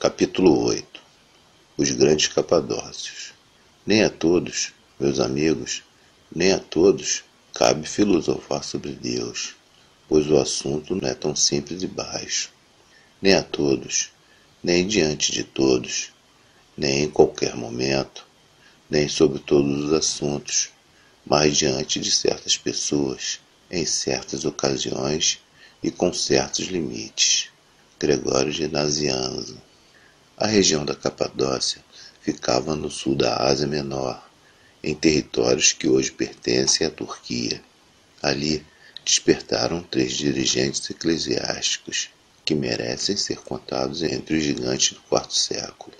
Capítulo 8. Os grandes capadócios. Nem a todos, meus amigos, nem a todos cabe filosofar sobre Deus, pois o assunto não é tão simples e baixo. Nem a todos, nem diante de todos, nem em qualquer momento, nem sobre todos os assuntos, mas diante de certas pessoas, em certas ocasiões e com certos limites. Gregório de Nazianzo. A região da Capadócia ficava no sul da Ásia Menor, em territórios que hoje pertencem à Turquia. Ali despertaram 3 dirigentes eclesiásticos, que merecem ser contados entre os gigantes do IV século.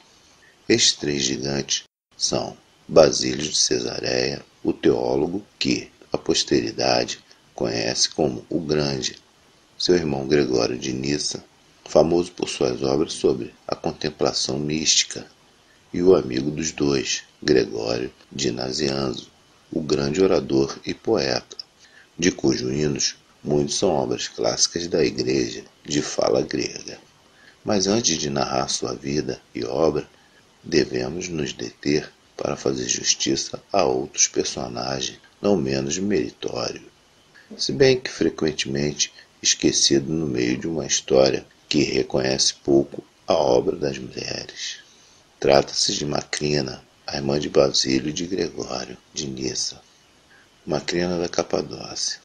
Estes 3 gigantes são Basílio de Cesareia, o teólogo que a posteridade conhece como o Grande, seu irmão Gregório de Nissa, famoso por suas obras sobre a contemplação mística, e o amigo dos dois, Gregório de Nazianzo, o grande orador e poeta, de cujos hinos muitos são obras clássicas da Igreja de fala grega. Mas antes de narrar sua vida e obra, devemos nos deter para fazer justiça a outros personagens não menos meritórios, se bem que frequentemente esquecido no meio de uma história que reconhece pouco a obra das mulheres. Trata-se de Macrina, a irmã de Basílio e de Gregório de Nissa. Macrina da Capadócia.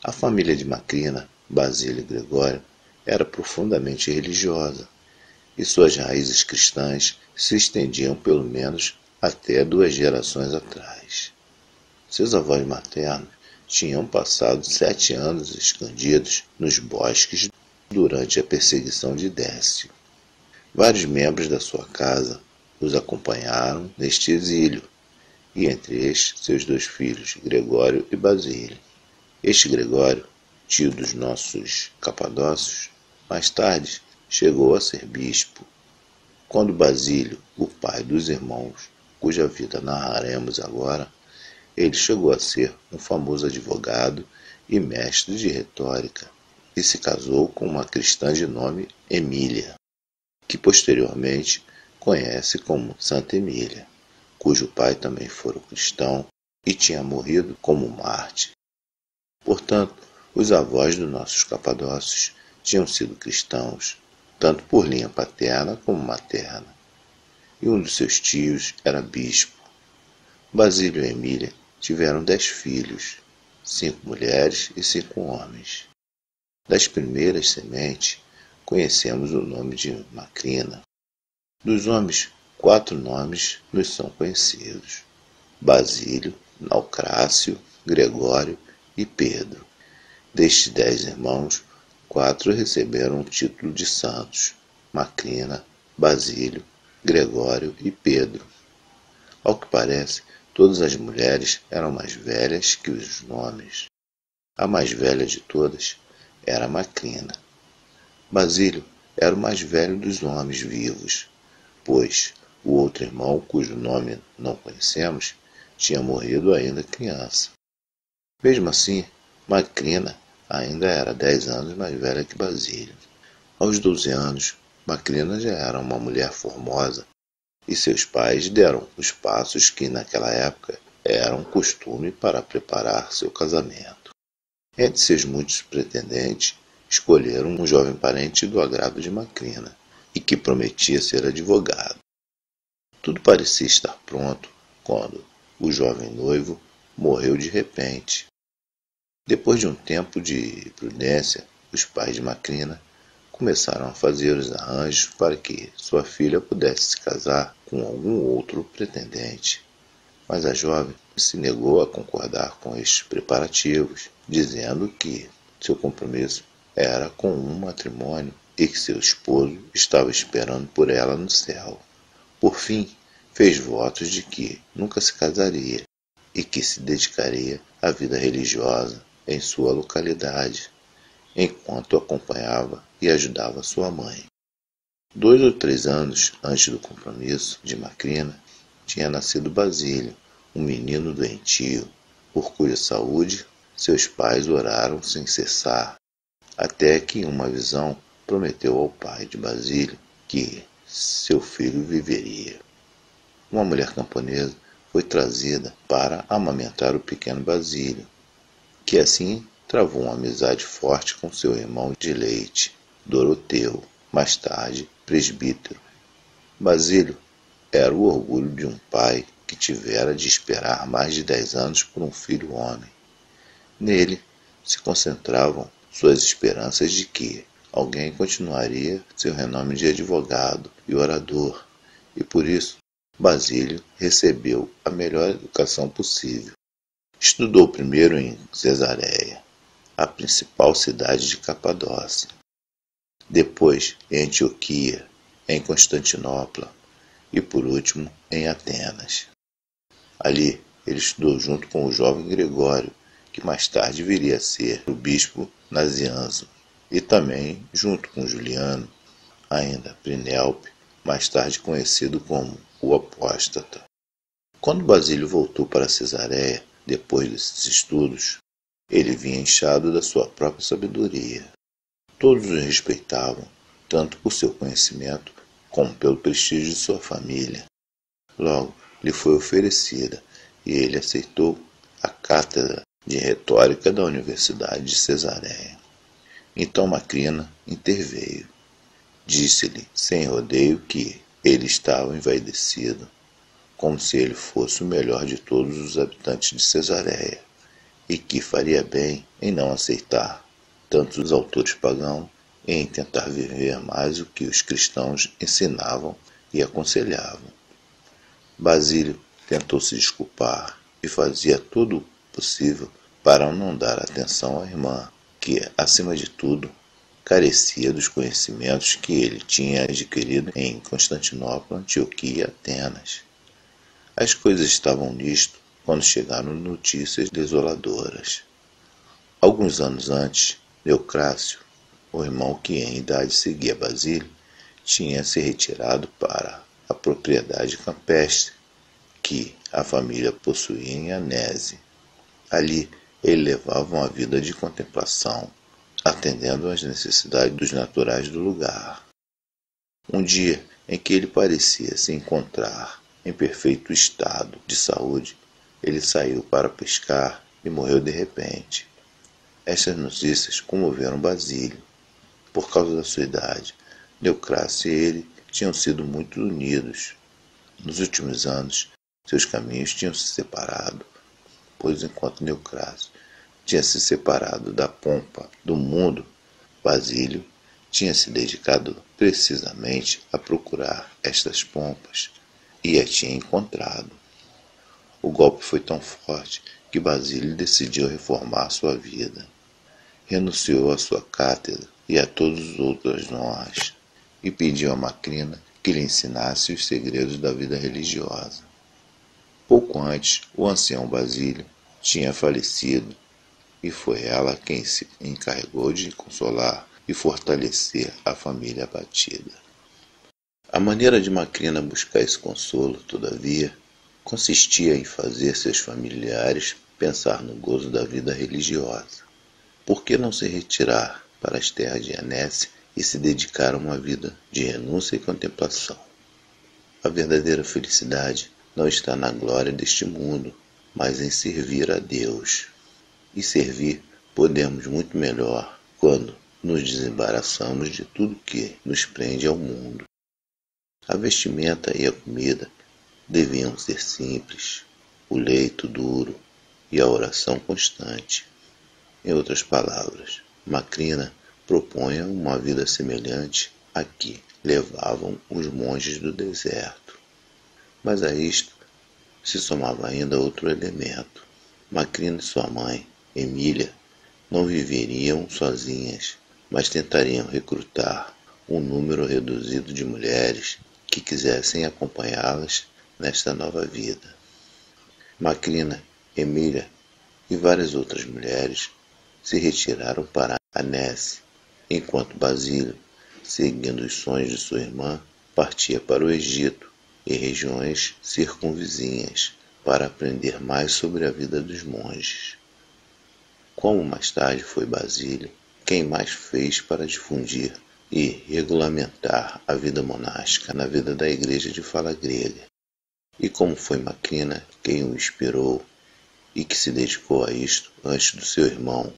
A família de Macrina, Basílio e Gregório era profundamente religiosa, e suas raízes cristãs se estendiam pelo menos até 2 gerações atrás. Seus avós maternos tinham passado 7 anos escondidos nos bosques durante a perseguição de Décio. Vários membros da sua casa os acompanharam neste exílio, e entre estes seus 2 filhos, Gregório e Basílio. Este Gregório, tio dos nossos capadócios, mais tarde chegou a ser bispo. Quando Basílio, o pai dos irmãos, cuja vida narraremos agora, ele chegou a ser um famoso advogado e mestre de retórica, e se casou com uma cristã de nome Emília, que posteriormente conhece como Santa Emília, cujo pai também fora cristão e tinha morrido como mártir. Portanto, os avós dos nossos capadócios tinham sido cristãos, tanto por linha paterna como materna, e um dos seus tios era bispo. Basílio e Emília tiveram 10 filhos, 5 mulheres e 5 homens. Das primeiras sementes, conhecemos o nome de Macrina. Dos homens, 4 nomes nos são conhecidos: Basílio, Naucrácio, Gregório e Pedro. Destes 10 irmãos, 4 receberam o título de santos: Macrina, Basílio, Gregório e Pedro. Ao que parece, todas as mulheres eram mais velhas que os nomes. A mais velha de todas era Macrina. Basílio era o mais velho dos homens vivos, pois o outro irmão, cujo nome não conhecemos, tinha morrido ainda criança. Mesmo assim, Macrina ainda era 10 anos mais velha que Basílio. Aos 12 anos, Macrina já era uma mulher formosa, e seus pais deram os passos que naquela época eram costume para preparar seu casamento. Entre seus muitos pretendentes, escolheram um jovem parente do agrado de Macrina, e que prometia ser advogado. Tudo parecia estar pronto quando o jovem noivo morreu de repente. Depois de um tempo de prudência, os pais de Macrina começaram a fazer os arranjos para que sua filha pudesse se casar com algum outro pretendente. Mas a jovem se negou a concordar com estes preparativos, dizendo que seu compromisso era com um matrimônio e que seu esposo estava esperando por ela no céu. Por fim, fez votos de que nunca se casaria e que se dedicaria à vida religiosa em sua localidade, enquanto acompanhava e ajudava sua mãe. 2 ou 3 anos antes do compromisso de Macrina, tinha nascido Basílio, um menino doentio, por cuja saúde seus pais oraram sem cessar, até que em uma visão prometeu ao pai de Basílio que, seu filho viveria. Uma mulher camponesa foi trazida para amamentar o pequeno Basílio, que assim travou uma amizade forte com seu irmão de leite, Doroteu, mais tarde presbítero. Basílio era o orgulho de um pai que tivera de esperar mais de 10 anos por um filho homem. Nele se concentravam suas esperanças de que alguém continuaria seu renome de advogado e orador, e por isso Basílio recebeu a melhor educação possível. Estudou primeiro em Cesareia, a principal cidade de Capadócia, depois em Antioquia, em Constantinopla e por último em Atenas. Ali ele estudou junto com o jovem Gregório, que mais tarde viria a ser o bispo Nazianzo, e também junto com Juliano, ainda Prinélope, mais tarde conhecido como o Apóstata. Quando Basílio voltou para Cesareia, depois desses estudos, ele vinha inchado da sua própria sabedoria. Todos o respeitavam, tanto por seu conhecimento como pelo prestígio de sua família. Logo, lhe foi oferecida e ele aceitou a cátedra de retórica da Universidade de Cesareia. Então Macrina interveio. Disse-lhe, sem rodeio, que ele estava envaidecido, como se ele fosse o melhor de todos os habitantes de Cesareia, e que faria bem em não aceitar tanto os autores pagãos e em tentar viver mais o que os cristãos ensinavam e aconselhavam. Basílio tentou se desculpar e fazia tudo o possível para não dar atenção à irmã, que, acima de tudo, carecia dos conhecimentos que ele tinha adquirido em Constantinopla, Antioquia e Atenas. As coisas estavam nisto quando chegaram notícias desoladoras. Alguns anos antes, Leucrácio, o irmão que em idade seguia Basílio, tinha se retirado para a propriedade campestre que a família possuía em Anese. Ali ele levava uma vida de contemplação, atendendo às necessidades dos naturais do lugar. Um dia em que ele parecia se encontrar em perfeito estado de saúde, ele saiu para pescar e morreu de repente. Estas notícias comoveram Basílio. Por causa da sua idade, Leucrácio e ele tinham sido muito unidos. Nos últimos anos, seus caminhos tinham se separado, pois enquanto Leucrácio tinha se separado da pompa do mundo, Basílio tinha se dedicado precisamente a procurar estas pompas e a tinha encontrado. O golpe foi tão forte que Basílio decidiu reformar sua vida. Renunciou à sua cátedra e a todas as outras honras, e pediu a Macrina que lhe ensinasse os segredos da vida religiosa. Pouco antes, o ancião Basílio tinha falecido, e foi ela quem se encarregou de consolar e fortalecer a família abatida. A maneira de Macrina buscar esse consolo, todavia, consistia em fazer seus familiares pensar no gozo da vida religiosa. Por que não se retirar para as terras de Anese e se dedicar a uma vida de renúncia e contemplação? A verdadeira felicidade não está na glória deste mundo, mas em servir a Deus. E servir podemos muito melhor quando nos desembaraçamos de tudo que nos prende ao mundo. A vestimenta e a comida deviam ser simples, o leito duro e a oração constante. Em outras palavras, Macrina propunha uma vida semelhante à que levavam os monges do deserto. Mas a isto se somava ainda outro elemento. Macrina e sua mãe, Emília, não viveriam sozinhas, mas tentariam recrutar um número reduzido de mulheres que quisessem acompanhá-las nesta nova vida. Macrina, Emília e várias outras mulheres se retiraram para Anese, enquanto Basílio, seguindo os sonhos de sua irmã, partia para o Egito e regiões circunvizinhas para aprender mais sobre a vida dos monges. Como mais tarde foi Basílio quem mais fez para difundir e regulamentar a vida monástica na vida da igreja de fala grega. E como foi Macrina quem o inspirou e que se dedicou a isto antes do seu irmão,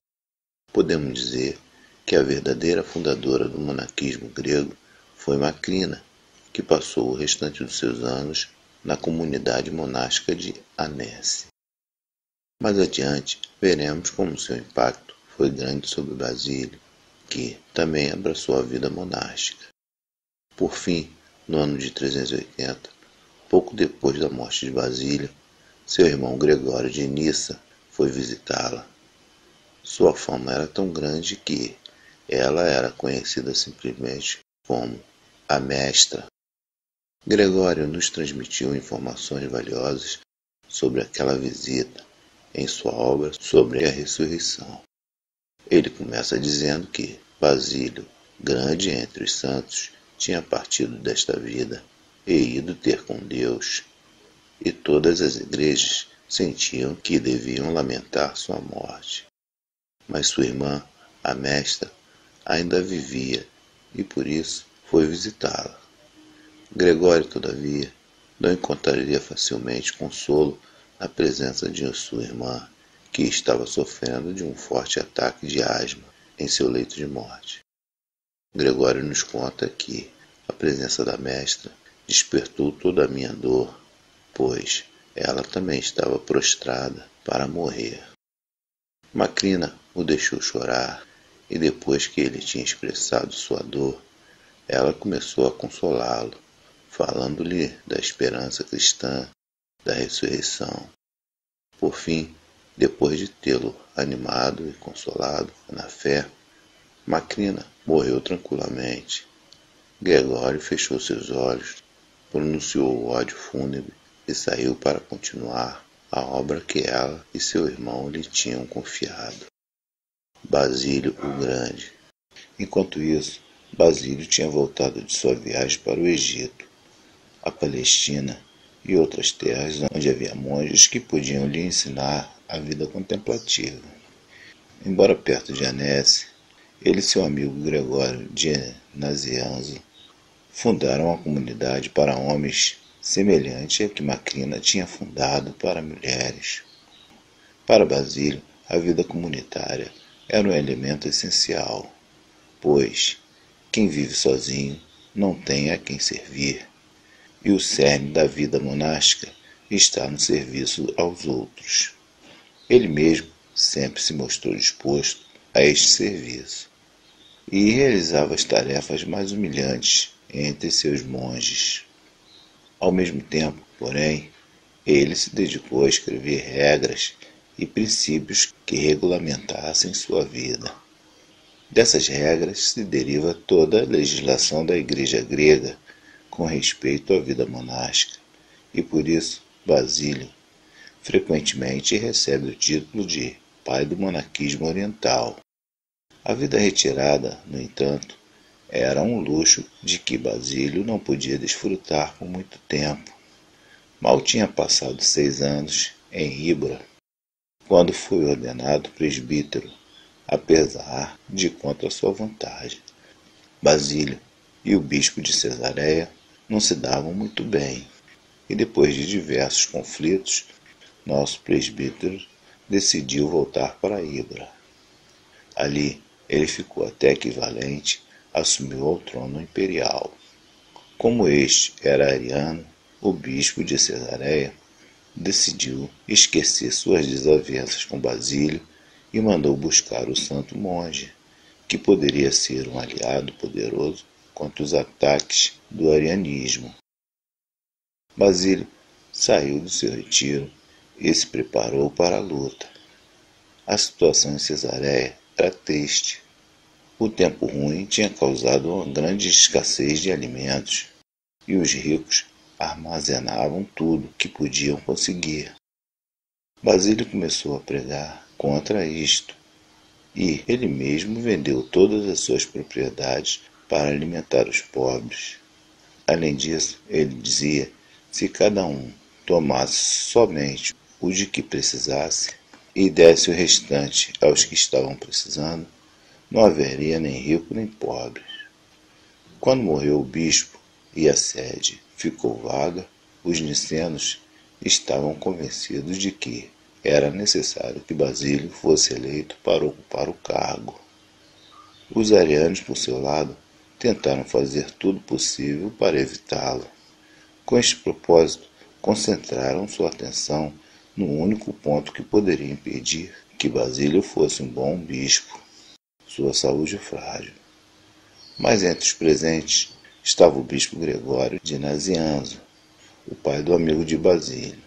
podemos dizer que a verdadeira fundadora do monaquismo grego foi Macrina, que passou o restante dos seus anos na comunidade monástica de Anesse. Mais adiante, veremos como seu impacto foi grande sobre Basílio, que também abraçou a vida monástica. Por fim, no ano de 380, pouco depois da morte de Basílio, seu irmão Gregório de Nissa foi visitá-la. Sua fama era tão grande que ela era conhecida simplesmente como a Mestra. Gregório nos transmitiu informações valiosas sobre aquela visita em sua obra sobre a ressurreição. Ele começa dizendo que Basílio, grande entre os santos, tinha partido desta vida e ido ter com Deus, e todas as igrejas sentiam que deviam lamentar sua morte. Mas sua irmã, a Mestra, ainda vivia e por isso foi visitá-la. Gregório, todavia, não encontraria facilmente consolo na presença de sua irmã, que estava sofrendo de um forte ataque de asma em seu leito de morte. Gregório nos conta que a presença da Mestra despertou toda a minha dor, pois ela também estava prostrada para morrer. Macrina o deixou chorar, e depois que ele tinha expressado sua dor, ela começou a consolá-lo, falando-lhe da esperança cristã da ressurreição. Por fim, depois de tê-lo animado e consolado na fé, Macrina morreu tranquilamente. Gregório fechou seus olhos, pronunciou o ódio fúnebre e saiu para continuar a obra que ela e seu irmão lhe tinham confiado. Basílio o Grande. Enquanto isso, Basílio tinha voltado de sua viagem para o Egito, a Palestina e outras terras onde havia monges que podiam lhe ensinar a vida contemplativa. Embora perto de Anesse, ele e seu amigo Gregório de Nazianzo fundaram uma comunidade para homens semelhante à que Macrina tinha fundado para mulheres. Para Basílio, a vida comunitária era um elemento essencial, pois quem vive sozinho não tem a quem servir, e o cerne da vida monástica está no serviço aos outros. Ele mesmo sempre se mostrou disposto a este serviço, e realizava as tarefas mais humilhantes entre seus monges. Ao mesmo tempo, porém, ele se dedicou a escrever regras e princípios que regulamentassem sua vida. Dessas regras se deriva toda a legislação da Igreja grega com respeito à vida monástica, e por isso Basílio frequentemente recebe o título de pai do monaquismo oriental. A vida retirada, no entanto, era um luxo de que Basílio não podia desfrutar por muito tempo. Mal tinha passado 6 anos em Híbora, quando foi ordenado presbítero, apesar de contra sua vontade. Basílio e o bispo de Cesareia não se davam muito bem, e depois de diversos conflitos, nosso presbítero decidiu voltar para Híbora. Ali, ele ficou até que Valente assumiu o trono imperial. Como este era ariano, o bispo de Cesareia decidiu esquecer suas desavenças com Basílio e mandou buscar o santo monge, que poderia ser um aliado poderoso contra os ataques do arianismo. Basílio saiu do seu retiro e se preparou para a luta. A situação em Cesareia era triste. O tempo ruim tinha causado uma grande escassez de alimentos, e os ricos armazenavam tudo que podiam conseguir. Basílio começou a pregar contra isto, e ele mesmo vendeu todas as suas propriedades para alimentar os pobres. Além disso, ele dizia: se cada um tomasse somente o de que precisasse e desse o restante aos que estavam precisando, não haveria nem rico nem pobre. Quando morreu o bispo e a sede ficou vaga, os nicenos estavam convencidos de que era necessário que Basílio fosse eleito para ocupar o cargo. Os arianos, por seu lado, tentaram fazer tudo possível para evitá-lo. Com este propósito, concentraram sua atenção no único ponto que poderia impedir que Basílio fosse um bom bispo: sua saúde frágil. Mas entre os presentes estava o bispo Gregório de Nazianzo, o pai do amigo de Basílio,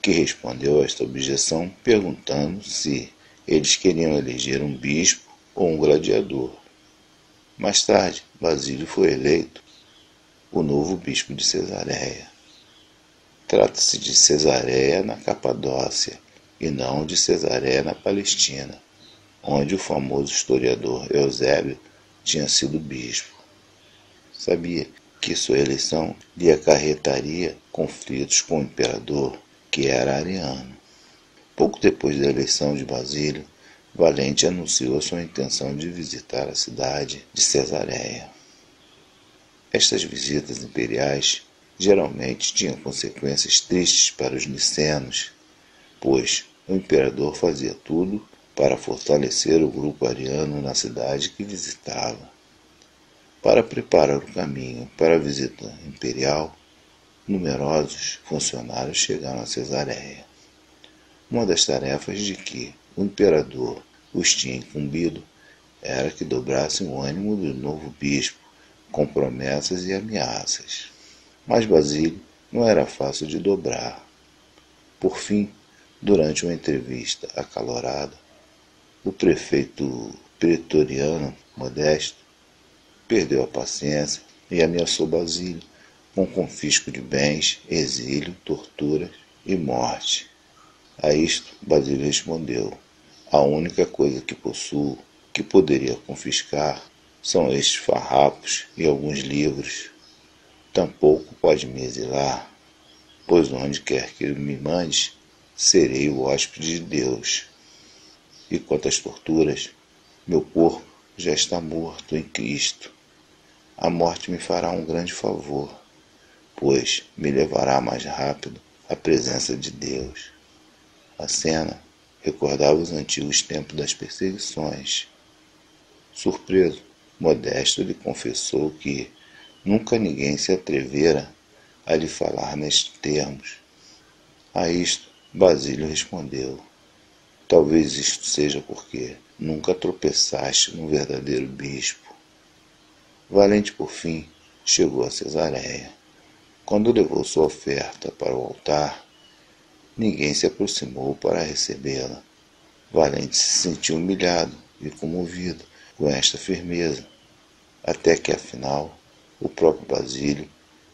que respondeu a esta objeção perguntando se eles queriam eleger um bispo ou um gladiador. Mais tarde, Basílio foi eleito o novo bispo de Cesareia. Trata-se de Cesareia na Capadócia e não de Cesareia na Palestina, onde o famoso historiador Eusébio tinha sido bispo. Sabia que sua eleição lhe acarretaria conflitos com o imperador, que era ariano. Pouco depois da eleição de Basílio, Valente anunciou sua intenção de visitar a cidade de Cesareia. Estas visitas imperiais geralmente tinham consequências tristes para os nicenos, pois o imperador fazia tudo para fortalecer o grupo ariano na cidade que visitava. Para preparar o caminho para a visita imperial, numerosos funcionários chegaram a Cesareia. Uma das tarefas de que o imperador os tinha incumbido era que dobrassem o ânimo do novo bispo com promessas e ameaças. Mas Basílio não era fácil de dobrar. Por fim, durante uma entrevista acalorada, o prefeito pretoriano Modesto perdeu a paciência e ameaçou Basílio com confisco de bens, exílio, torturas e morte. A isto, Basílio respondeu: a única coisa que possuo que poderia confiscar são estes farrapos e alguns livros. Tampouco pode me exilar, pois onde quer que me mandes, serei o hóspede de Deus. E quanto às torturas, meu corpo já está morto em Cristo. A morte me fará um grande favor, pois me levará mais rápido à presença de Deus. A cena recordava os antigos tempos das perseguições. Surpreso, Modesto lhe confessou que nunca ninguém se atrevera a lhe falar nestes termos. A isto, Basílio respondeu: talvez isto seja porque nunca tropeçaste no verdadeiro bispo. Valente, por fim, chegou a Cesareia. Quando levou sua oferta para o altar, ninguém se aproximou para recebê-la. Valente se sentiu humilhado e comovido com esta firmeza, até que, afinal, o próprio Basílio,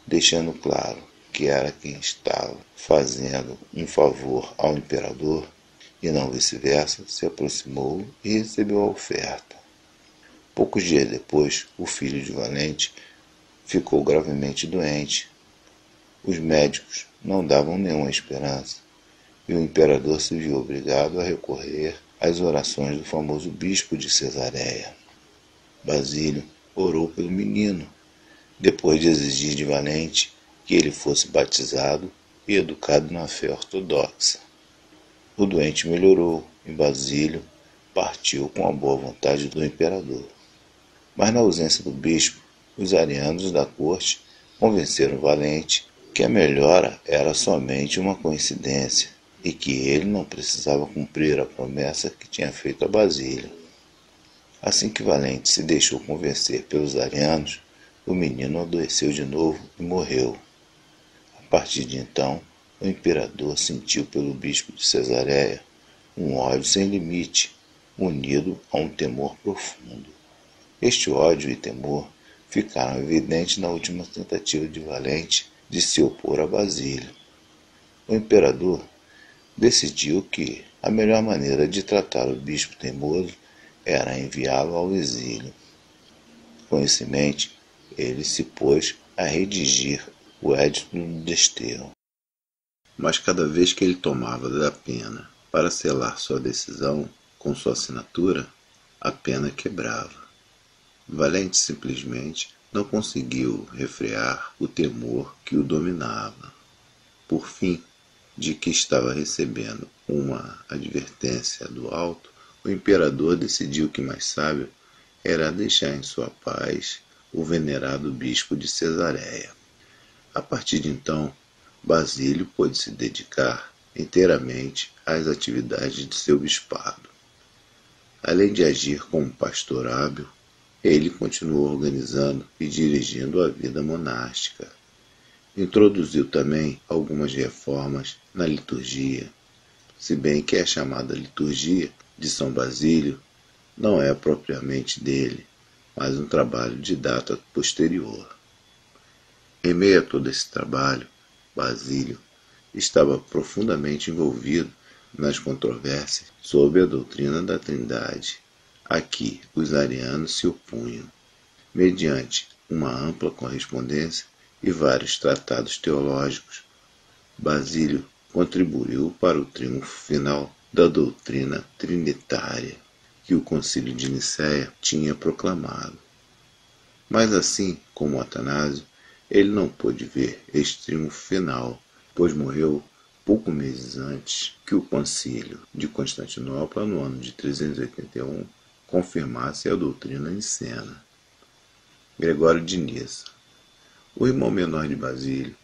deixando claro que era quem estava fazendo um favor ao imperador e não vice-versa, se aproximou e recebeu a oferta. Poucos dias depois, o filho de Valente ficou gravemente doente. Os médicos não davam nenhuma esperança, e o imperador se viu obrigado a recorrer às orações do famoso bispo de Cesareia. Basílio orou pelo menino, depois de exigir de Valente que ele fosse batizado e educado na fé ortodoxa. O doente melhorou e Basílio partiu com a boa vontade do imperador. Mas na ausência do bispo, os arianos da corte convenceram Valente que a melhora era somente uma coincidência e que ele não precisava cumprir a promessa que tinha feito a Basílio. Assim que Valente se deixou convencer pelos arianos, o menino adoeceu de novo e morreu. A partir de então, o imperador sentiu pelo bispo de Cesareia um ódio sem limite, unido a um temor profundo. Este ódio e temor ficaram evidentes na última tentativa de Valente de se opor a Basílio. O imperador decidiu que a melhor maneira de tratar o bispo teimoso era enviá-lo ao exílio. Com isso em mente, ele se pôs a redigir o Edito do Desterro. Mas cada vez que ele tomava da pena para selar sua decisão com sua assinatura, a pena quebrava. Valente simplesmente não conseguiu refrear o temor que o dominava. Por fim, de que estava recebendo uma advertência do alto, o imperador decidiu que mais sábio era deixar em sua paz o venerado bispo de Cesareia. A partir de então, Basílio pôde se dedicar inteiramente às atividades de seu bispado. Além de agir como pastor hábil, ele continuou organizando e dirigindo a vida monástica. Introduziu também algumas reformas na liturgia, se bem que a chamada liturgia de São Basílio não é propriamente dele, mas um trabalho de data posterior. Em meio a todo esse trabalho, Basílio estava profundamente envolvido nas controvérsias sobre a doutrina da Trindade, a que os arianos se opunham, mediante uma ampla correspondência e vários tratados teológicos. Basílio contribuiu para o triunfo final da doutrina trinitária que o Concílio de Nicéia tinha proclamado. Mas assim como Atanásio, ele não pôde ver este triunfo final, pois morreu poucos meses antes que o Concílio de Constantinopla, no ano de 381, confirmasse a doutrina nicena. Gregório de Nissa. O irmão menor de Basílio,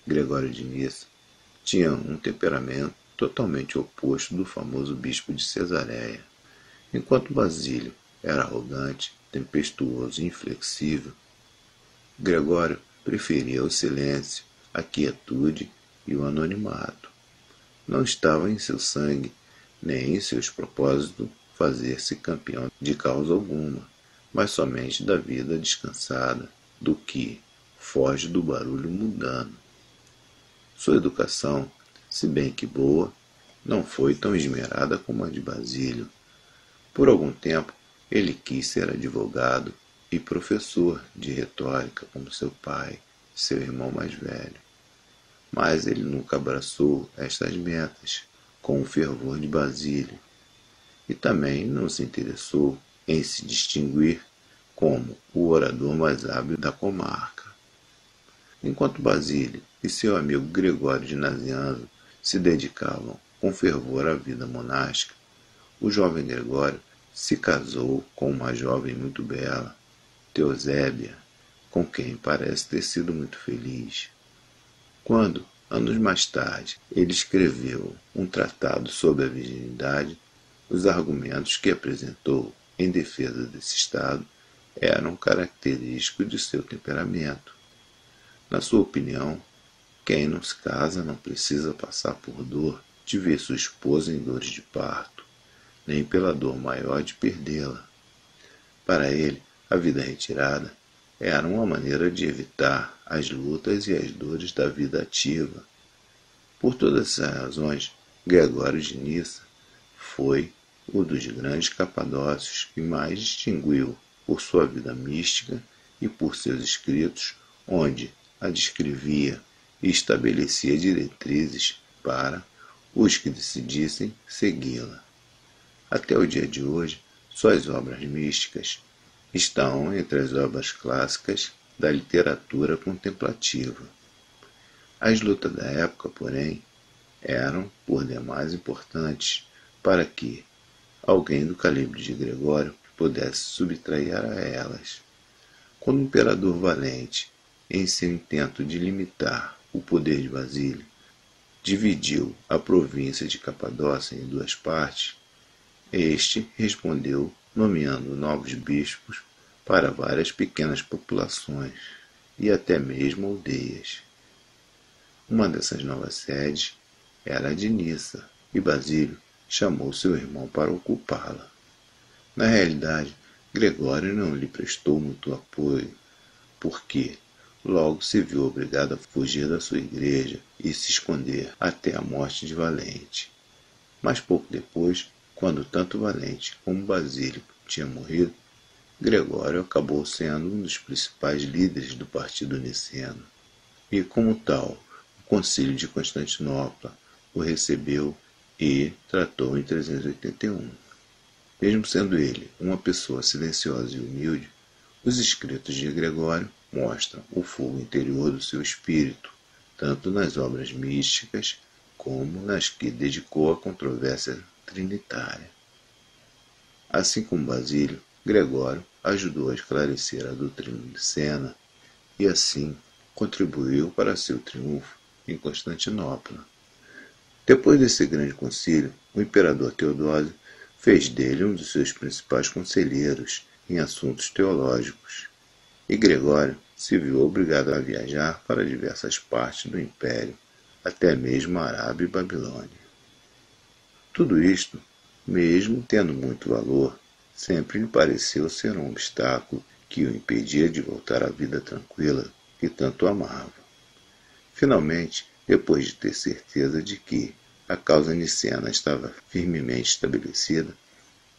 Gregório de Nissa, tinha um temperamento totalmente oposto do famoso bispo de Cesareia. Enquanto Basílio era arrogante, tempestuoso e inflexível, Gregório preferia o silêncio, a quietude e o anonimato. Não estava em seu sangue, nem em seus propósitos fazer-se campeão de causa alguma, mas somente da vida descansada, do que foge do barulho mundano. Sua educação, se bem que boa, não foi tão esmerada como a de Basílio. Por algum tempo, ele quis ser advogado e professor de retórica como seu pai, seu irmão mais velho. Mas ele nunca abraçou estas metas com o fervor de Basílio, e também não se interessou em se distinguir como o orador mais hábil da comarca. Enquanto Basílio e seu amigo Gregório de Nazianzo se dedicavam com fervor à vida monástica, o jovem Gregório se casou com uma jovem muito bela, Teosébia, com quem parece ter sido muito feliz. Quando, anos mais tarde, ele escreveu um tratado sobre a virgindade, os argumentos que apresentou em defesa desse estado eram característicos de seu temperamento. Na sua opinião, quem não se casa não precisa passar por dor de ver sua esposa em dores de parto, nem pela dor maior de perdê-la. Para ele, a vida retirada era uma maneira de evitar as lutas e as dores da vida ativa. Por todas essas razões, Gregório de Nissa foi um dos grandes capadócios que mais distinguiu por sua vida mística e por seus escritos, onde a descrevia e estabelecia diretrizes para os que decidissem segui-la. Até o dia de hoje, suas obras místicas estão entre as obras clássicas da literatura contemplativa. As lutas da época, porém, eram por demais importantes para que alguém do calibre de Gregório pudesse subtrair a elas. Quando o imperador Valente, em seu intento de limitar o poder de Basílio, dividiu a província de Capadócia em duas partes, este respondeu nomeando novos bispos para várias pequenas populações e até mesmo aldeias. Uma dessas novas sedes era a de Nissa, e Basílio chamou seu irmão para ocupá-la. Na realidade, Gregório não lhe prestou muito apoio, porque logo se viu obrigado a fugir da sua igreja e se esconder até a morte de Valente. Mas pouco depois, quando tanto Valente como Basílio tinham morrido, Gregório acabou sendo um dos principais líderes do partido niceno. E como tal, o Concílio de Constantinopla o recebeu e tratou em 381. Mesmo sendo ele uma pessoa silenciosa e humilde, os escritos de Gregório mostram o fogo interior do seu espírito, tanto nas obras místicas como nas que dedicou à controvérsia trinitária. Assim como Basílio, Gregório ajudou a esclarecer a doutrina nicena e assim contribuiu para seu triunfo em Constantinopla. Depois desse grande concílio, o imperador Teodósio fez dele um dos seus principais conselheiros em assuntos teológicos, e Gregório se viu obrigado a viajar para diversas partes do império, até mesmo a Arábia e Babilônia. Tudo isto, mesmo tendo muito valor, sempre lhe pareceu ser um obstáculo que o impedia de voltar à vida tranquila que tanto amava. Finalmente, depois de ter certeza de que a causa nicena estava firmemente estabelecida,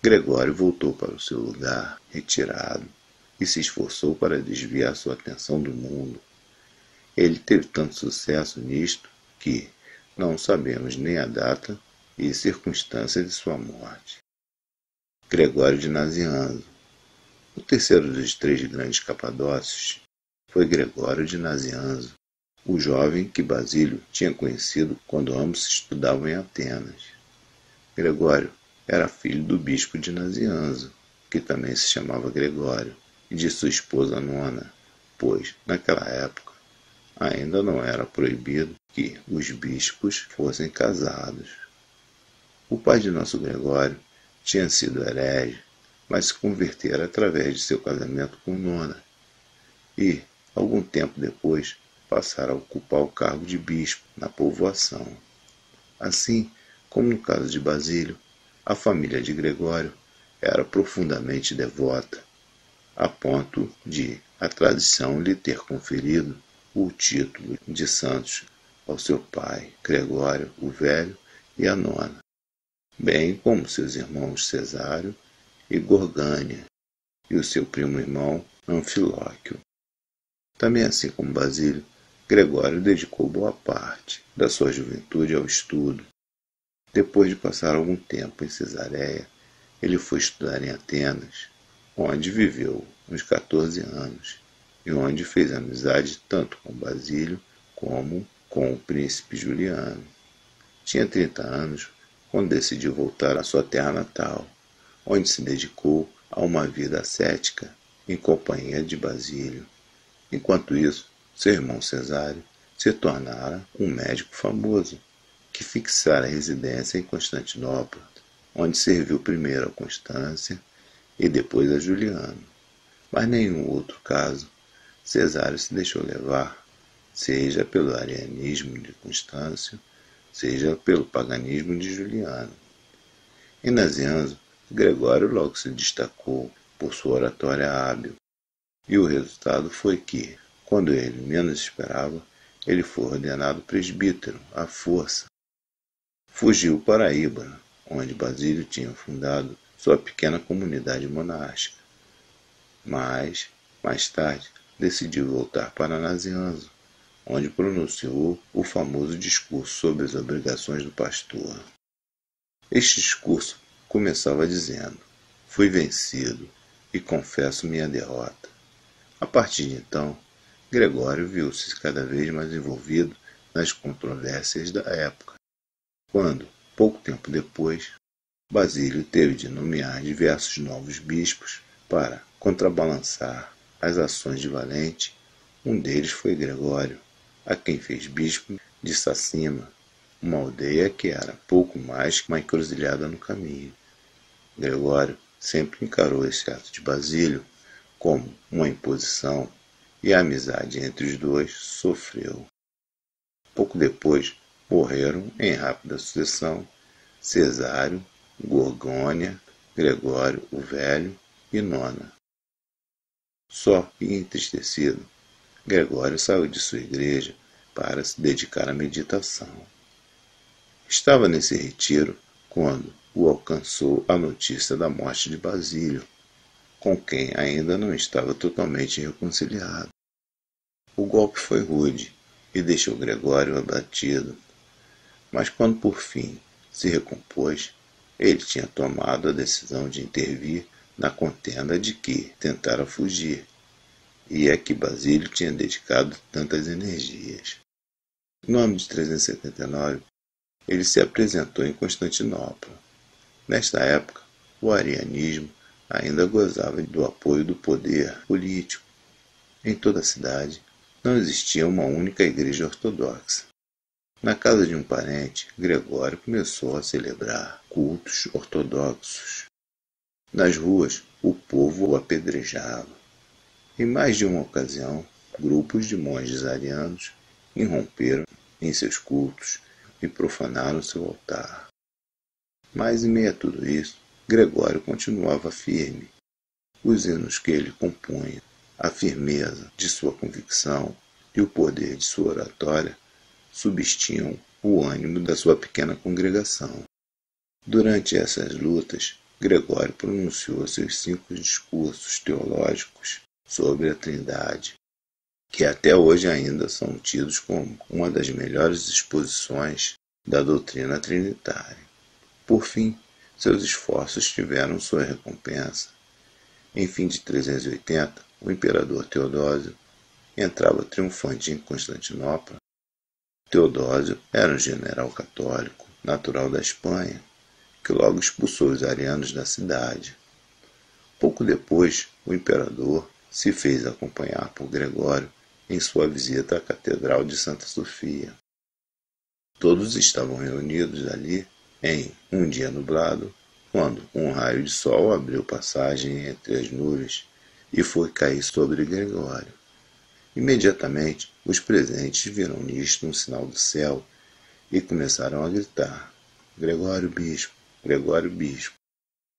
Gregório voltou para o seu lugar, retirado, e se esforçou para desviar sua atenção do mundo. Ele teve tanto sucesso nisto que não sabemos nem a data e circunstâncias de sua morte. Gregório de Nazianzo. O terceiro dos três grandes capadócios foi Gregório de Nazianzo, o jovem que Basílio tinha conhecido quando ambos estudavam em Atenas. Gregório era filho do bispo de Nazianzo, que também se chamava Gregório, e de sua esposa Nona, pois, naquela época, ainda não era proibido que os bispos fossem casados. O pai de nosso Gregório tinha sido herege, mas se convertera através de seu casamento com Nona, e, algum tempo depois, passara a ocupar o cargo de bispo na povoação. Assim, como no caso de Basílio, a família de Gregório era profundamente devota, a ponto de a tradição lhe ter conferido o título de santos ao seu pai, Gregório o Velho, e a Nona, bem como seus irmãos Cesário e Gorgânia, e o seu primo-irmão Anfilóquio. Também assim como Basílio, Gregório dedicou boa parte da sua juventude ao estudo. Depois de passar algum tempo em Cesareia, ele foi estudar em Atenas, onde viveu uns 14 anos, e onde fez amizade tanto com Basílio como com o príncipe Juliano. Tinha 30 anos quando decidiu voltar à sua terra natal, onde se dedicou a uma vida ascética em companhia de Basílio. Enquanto isso, seu irmão Cesário se tornara um médico famoso, que fixara residência em Constantinopla, onde serviu primeiro a Constância e depois a Juliano. Mas nenhum outro caso, Cesário se deixou levar, seja pelo arianismo de Constâncio, seja pelo paganismo de Juliano. Em Nazianzo, Gregório logo se destacou por sua oratória hábil, e o resultado foi que, quando ele menos esperava, ele foi ordenado presbítero à força. Fugiu para Íbano, onde Basílio tinha fundado sua pequena comunidade monástica. Mas, mais tarde, decidiu voltar para Nazianzo, onde pronunciou o famoso discurso sobre as obrigações do pastor. Este discurso começava dizendo: "Fui vencido e confesso minha derrota." A partir de então, Gregório viu-se cada vez mais envolvido nas controvérsias da época, quando, pouco tempo depois, Basílio teve de nomear diversos novos bispos para contrabalançar as ações de Valente. Um deles foi Gregório, a quem fez bispo de Sacima, uma aldeia que era pouco mais que uma encruzilhada no caminho. Gregório sempre encarou esse ato de Basílio como uma imposição, e a amizade entre os dois sofreu. Pouco depois, morreram em rápida sucessão Cesário, Gorgônia, Gregório o Velho e Nona. Só e entristecido, Gregório saiu de sua igreja para se dedicar à meditação. Estava nesse retiro quando o alcançou a notícia da morte de Basílio, com quem ainda não estava totalmente reconciliado. O golpe foi rude e deixou Gregório abatido, mas quando por fim se recompôs, ele tinha tomado a decisão de intervir na contenda de que tentara fugir, e a que Basílio tinha dedicado tantas energias. No ano de 379, ele se apresentou em Constantinopla. Nesta época, o arianismo ainda gozava do apoio do poder político. Em toda a cidade, não existia uma única igreja ortodoxa. Na casa de um parente, Gregório começou a celebrar cultos ortodoxos. Nas ruas, o povo o apedrejava. Em mais de uma ocasião, grupos de monges arianos irromperam em seus cultos e profanaram seu altar. Mas, em meio a tudo isso, Gregório continuava firme. Os hinos que ele compunha, a firmeza de sua convicção e o poder de sua oratória substiam o ânimo da sua pequena congregação. Durante essas lutas, Gregório pronunciou seus 5 discursos teológicos sobre a Trindade, que até hoje ainda são tidos como uma das melhores exposições da doutrina trinitária. Por fim, seus esforços tiveram sua recompensa. Em fim de 380, o imperador Teodósio entrava triunfante em Constantinopla. Teodósio era um general católico, natural da Espanha, que logo expulsou os arianos da cidade. Pouco depois, o imperador se fez acompanhar por Gregório em sua visita à Catedral de Santa Sofia. Todos estavam reunidos ali em um dia nublado, quando um raio de sol abriu passagem entre as nuvens e foi cair sobre Gregório. Imediatamente, os presentes viram nisto um sinal do céu e começaram a gritar: Gregório Bispo, Gregório Bispo.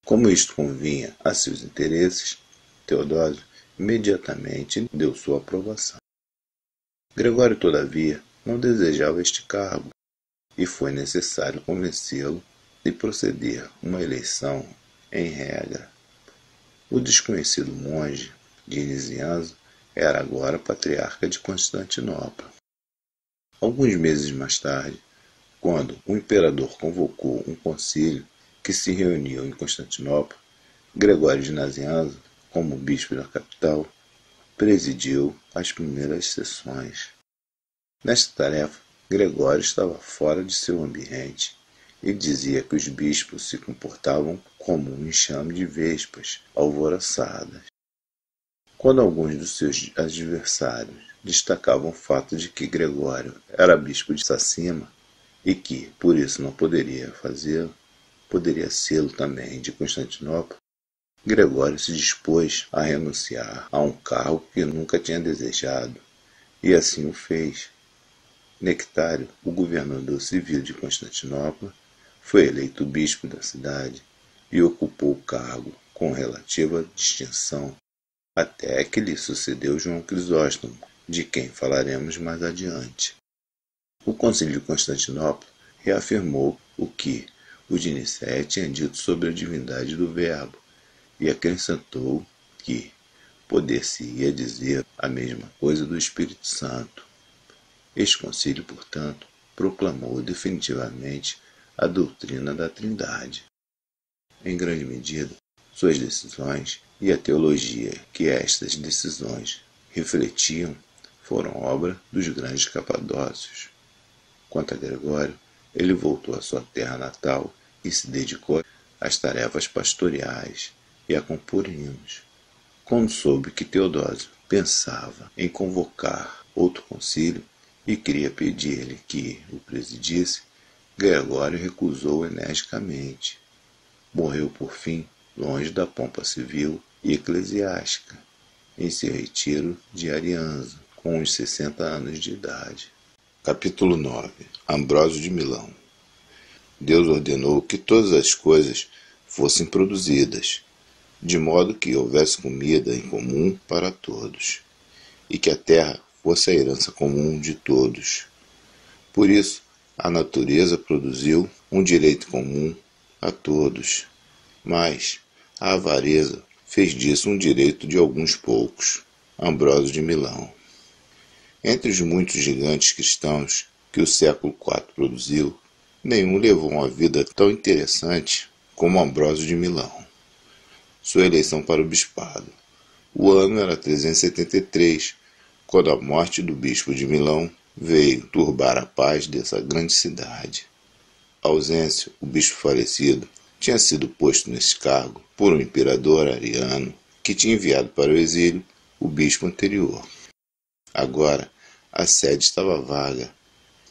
Como isto convinha a seus interesses, Teodósio imediatamente deu sua aprovação. Gregório, todavia, não desejava este cargo, e foi necessário convencê-lo de proceder uma eleição em regra. O desconhecido monge Dionisiano era agora patriarca de Constantinopla. Alguns meses mais tarde, quando o imperador convocou um concílio que se reuniu em Constantinopla, Gregório de Nazianzo, como bispo da capital, presidiu as primeiras sessões. Nesta tarefa, Gregório estava fora de seu ambiente e dizia que os bispos se comportavam como um enxame de vespas alvoroçadas. Quando alguns dos seus adversários destacavam o fato de que Gregório era bispo de Sacima e que, por isso, não poderia fazê-lo, poderia sê-lo também de Constantinopla, Gregório se dispôs a renunciar a um cargo que nunca tinha desejado, e assim o fez. Nectário, o governador civil de Constantinopla, foi eleito bispo da cidade e ocupou o cargo com relativa distinção, até que lhe sucedeu João Crisóstomo, de quem falaremos mais adiante. O concílio de Constantinopla reafirmou o que o de Nicéia tinha dito sobre a divindade do Verbo, e acrescentou que poder-se-ia dizer a mesma coisa do Espírito Santo. Este concílio, portanto, proclamou definitivamente a doutrina da Trindade. Em grande medida, suas decisões e a teologia que estas decisões refletiam foram obra dos grandes capadócios. Quanto a Gregório, ele voltou à sua terra natal e se dedicou às tarefas pastorais e a compor hinos. Quando soube que Teodósio pensava em convocar outro concílio e queria pedir-lhe que o presidisse, Gregório recusou energicamente. Morreu, por fim, longe da pompa civil e eclesiástica, em seu retiro de Arianzo, com uns 60 anos de idade. Capítulo 9. Ambrósio de Milão. Deus ordenou que todas as coisas fossem produzidas, de modo que houvesse comida em comum para todos, e que a terra fosse a herança comum de todos. Por isso, a natureza produziu um direito comum a todos, mas a avareza fez disso um direito de alguns poucos. Ambrósio de Milão. Entre os muitos gigantes cristãos que o século IV produziu, nenhum levou uma vida tão interessante como Ambrósio de Milão. Sua eleição para o bispado O ano era 373, quando a morte do bispo de Milão veio turbar a paz dessa grande cidade. Ausêncio, o bispo falecido, tinha sido posto nesse cargo por um imperador ariano que tinha enviado para o exílio o bispo anterior. Agora, a sede estava vaga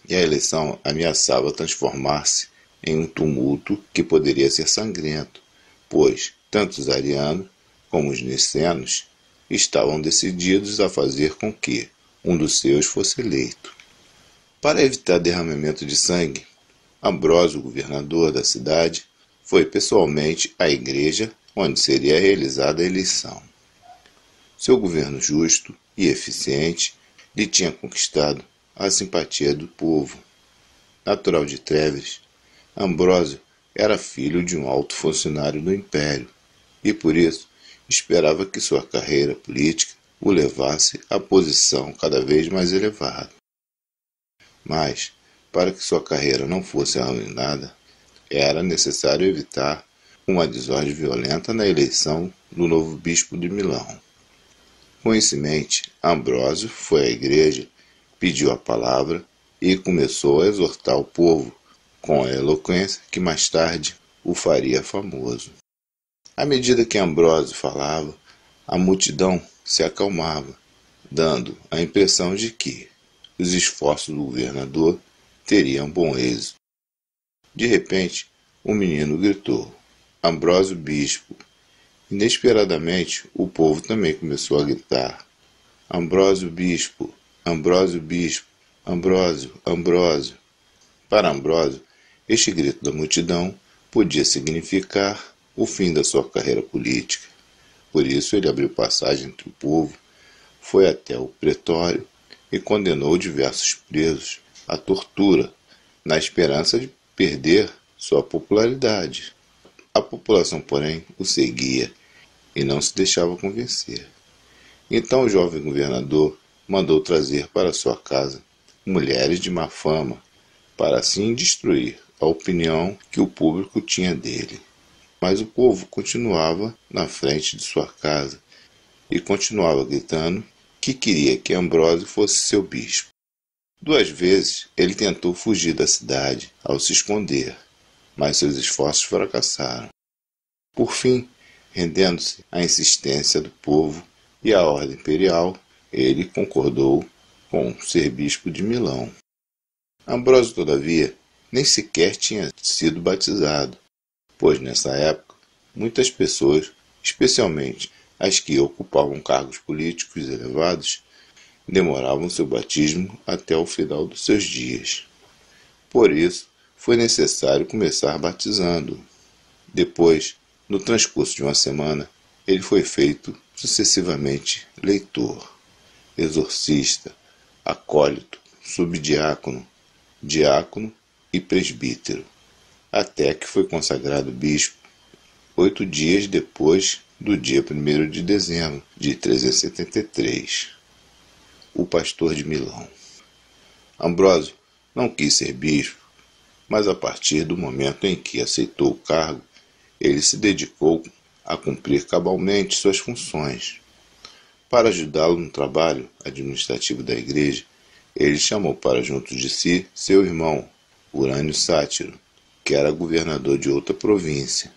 e a eleição ameaçava transformar-se em um tumulto que poderia ser sangrento, pois tanto os arianos como os nicenos estavam decididos a fazer com que um dos seus fosse eleito. Para evitar derramamento de sangue, Ambrósio, o governador da cidade, foi pessoalmente à igreja onde seria realizada a eleição. Seu governo justo e eficiente lhe tinha conquistado a simpatia do povo. Natural de Trevres, Ambrósio era filho de um alto funcionário do império e, por isso, esperava que sua carreira política o levasse à posição cada vez mais elevada. Mas, para que sua carreira não fosse arruinada, era necessário evitar uma desordem violenta na eleição do novo bispo de Milão. Com isso em mente, Ambrósio foi à igreja, pediu a palavra e começou a exortar o povo com a eloquência que mais tarde o faria famoso. À medida que Ambrósio falava, a multidão se acalmava, dando a impressão de que os esforços do governador teriam bom êxito. De repente, um menino gritou: Ambrósio bispo. Inesperadamente, o povo também começou a gritar: Ambrósio bispo, Ambrósio bispo, Ambrósio, Ambrósio. Para Ambrósio, este grito da multidão podia significar o fim da sua carreira política. Por isso ele abriu passagem entre o povo, foi até o pretório e condenou diversos presos à tortura, na esperança de perder sua popularidade. A população, porém, o seguia e não se deixava convencer. Então o jovem governador mandou trazer para sua casa mulheres de má fama, para assim destruir a opinião que o público tinha dele. Mas o povo continuava na frente de sua casa e continuava gritando que queria que Ambrósio fosse seu bispo. 2 vezes ele tentou fugir da cidade ao se esconder, mas seus esforços fracassaram. Por fim, rendendo-se à insistência do povo e à ordem imperial, ele concordou com ser bispo de Milão. Ambrósio, todavia, nem sequer tinha sido batizado, pois nessa época muitas pessoas, especialmente as que ocupavam cargos políticos elevados, demoravam seu batismo até o final dos seus dias. Por isso, foi necessário começar batizando-o. Depois, no transcurso de uma semana, ele foi feito sucessivamente leitor, exorcista, acólito, subdiácono, diácono e presbítero, até que foi consagrado bispo 8 dias depois do dia 1º de dezembro de 373. O pastor de Milão. Ambrósio não quis ser bispo, mas a partir do momento em que aceitou o cargo, ele se dedicou a cumprir cabalmente suas funções. Para ajudá-lo no trabalho administrativo da igreja, ele chamou para junto de si seu irmão, Urânio Sátiro, que era governador de outra província.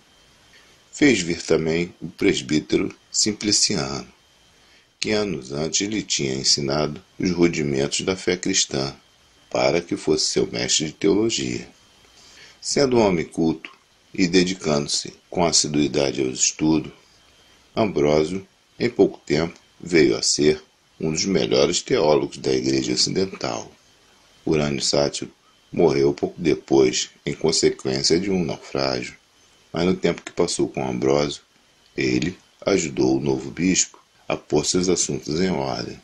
Fez vir também o presbítero Simpliciano, que anos antes lhe tinha ensinado os rudimentos da fé cristã, para que fosse seu mestre de teologia. Sendo um homem culto e dedicando-se com assiduidade aos estudos, Ambrósio, em pouco tempo, veio a ser um dos melhores teólogos da Igreja Ocidental. Urânio Sátiro morreu pouco depois, em consequência de um naufrágio, mas no tempo que passou com Ambrósio, ele ajudou o novo bispo a pôr seus assuntos em ordem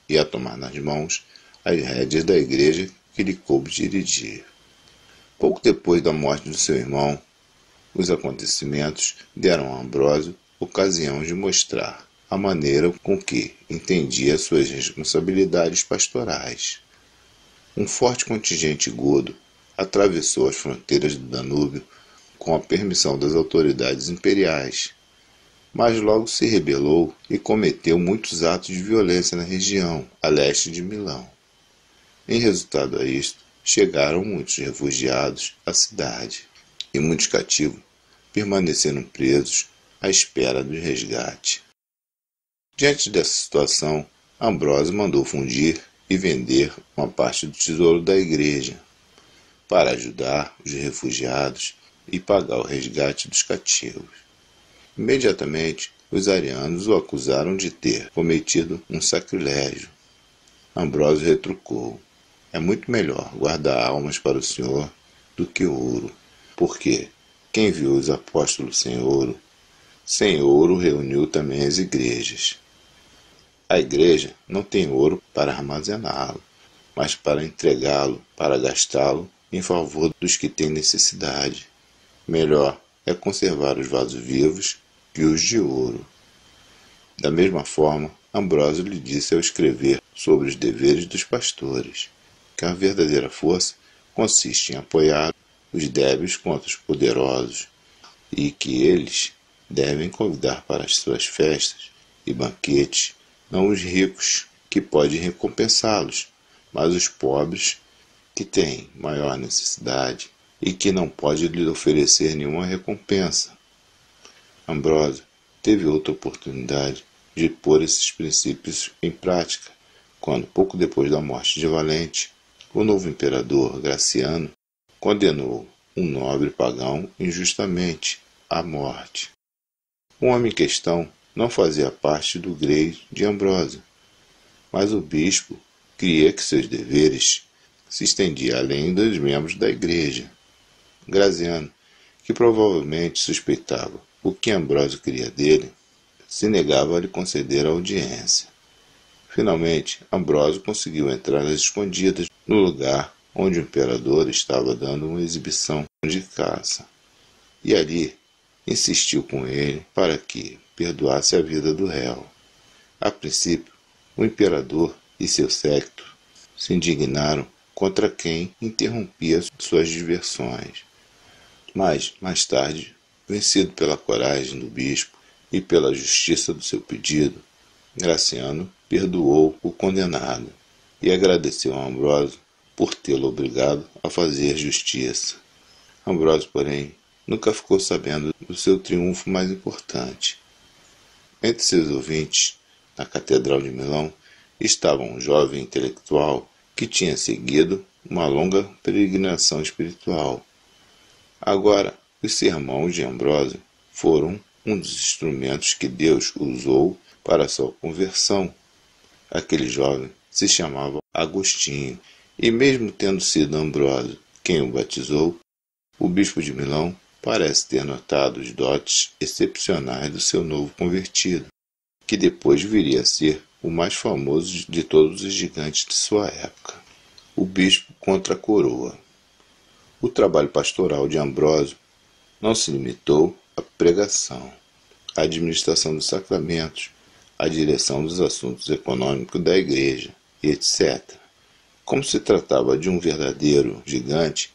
e a tomar nas mãos as rédeas da igreja que lhe coube dirigir. Pouco depois da morte do seu irmão, os acontecimentos deram a Ambrósio ocasião de mostrar a maneira com que entendia suas responsabilidades pastorais. Um forte contingente godo atravessou as fronteiras do Danúbio com a permissão das autoridades imperiais. mas logo se rebelou e cometeu muitos atos de violência na região, a leste de Milão. Em resultado a isto, chegaram muitos refugiados à cidade, e muitos cativos permaneceram presos à espera do resgate. Diante dessa situação, Ambrósio mandou fundir e vender uma parte do tesouro da igreja para ajudar os refugiados e pagar o resgate dos cativos. Imediatamente, os arianos o acusaram de ter cometido um sacrilégio. Ambrósio retrucou: é muito melhor guardar almas para o Senhor do que ouro, porque quem viu os apóstolos sem ouro reuniu também as igrejas. A igreja não tem ouro para armazená-lo, mas para entregá-lo, para gastá-lo em favor dos que têm necessidade. Melhor é conservar os vasos vivos que os de ouro. Da mesma forma, Ambrósio lhe disse ao escrever sobre os deveres dos pastores, que a verdadeira força consiste em apoiar os débeis contra os poderosos, e que eles devem convidar para as suas festas e banquetes não os ricos, que podem recompensá-los, mas os pobres, que têm maior necessidade e que não pode lhe oferecer nenhuma recompensa. Ambrósio teve outra oportunidade de pôr esses princípios em prática, quando, pouco depois da morte de Valente, o novo imperador Graciano condenou um nobre pagão injustamente à morte. O homem em questão não fazia parte do grei de Ambrósio, mas o bispo cria que seus deveres se estendiam além dos membros da igreja. Graciano, que provavelmente suspeitava o que Ambrósio queria dele, se negava a lhe conceder a audiência. Finalmente, Ambrósio conseguiu entrar às escondidas no lugar onde o imperador estava dando uma exibição de caça, e ali insistiu com ele para que perdoasse a vida do réu. A princípio, o imperador e seu séquito se indignaram contra quem interrompia suas diversões. Mas, mais tarde, vencido pela coragem do bispo e pela justiça do seu pedido, Graciano perdoou o condenado e agradeceu a Ambrósio por tê-lo obrigado a fazer justiça. Ambrósio, porém, nunca ficou sabendo do seu triunfo mais importante. Entre seus ouvintes, na Catedral de Milão, estava um jovem intelectual que tinha seguido uma longa peregrinação espiritual. Agora, os sermões de Ambrósio foram um dos instrumentos que Deus usou para sua conversão. Aquele jovem se chamava Agostinho, e mesmo tendo sido Ambrósio quem o batizou, o bispo de Milão parece ter notado os dotes excepcionais do seu novo convertido, que depois viria a ser o mais famoso de todos os gigantes de sua época, o bispo contra a coroa. O trabalho pastoral de Ambrósio não se limitou à pregação, à administração dos sacramentos, à direção dos assuntos econômicos da igreja, e etc. Como se tratava de um verdadeiro gigante,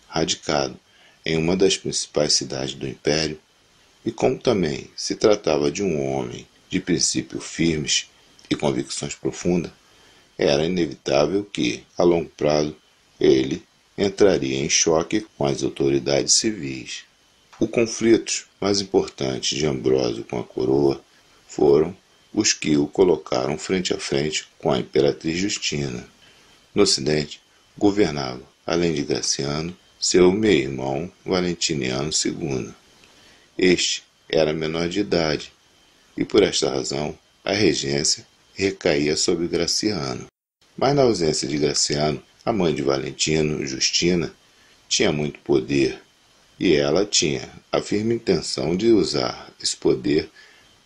radicado em uma das principais cidades do império, e como também se tratava de um homem de princípios firmes e convicções profundas, era inevitável que, a longo prazo, ele entraria em choque com as autoridades civis. Os conflitos mais importantes de Ambrósio com a coroa foram os que o colocaram frente a frente com a imperatriz Justina. No Ocidente, governava, além de Graciano, seu meio-irmão Valentiniano II. Este era menor de idade, e por esta razão a regência recaía sobre Graciano. Mas na ausência de Graciano, a mãe de Valentino, Justina, tinha muito poder, e ela tinha a firme intenção de usar esse poder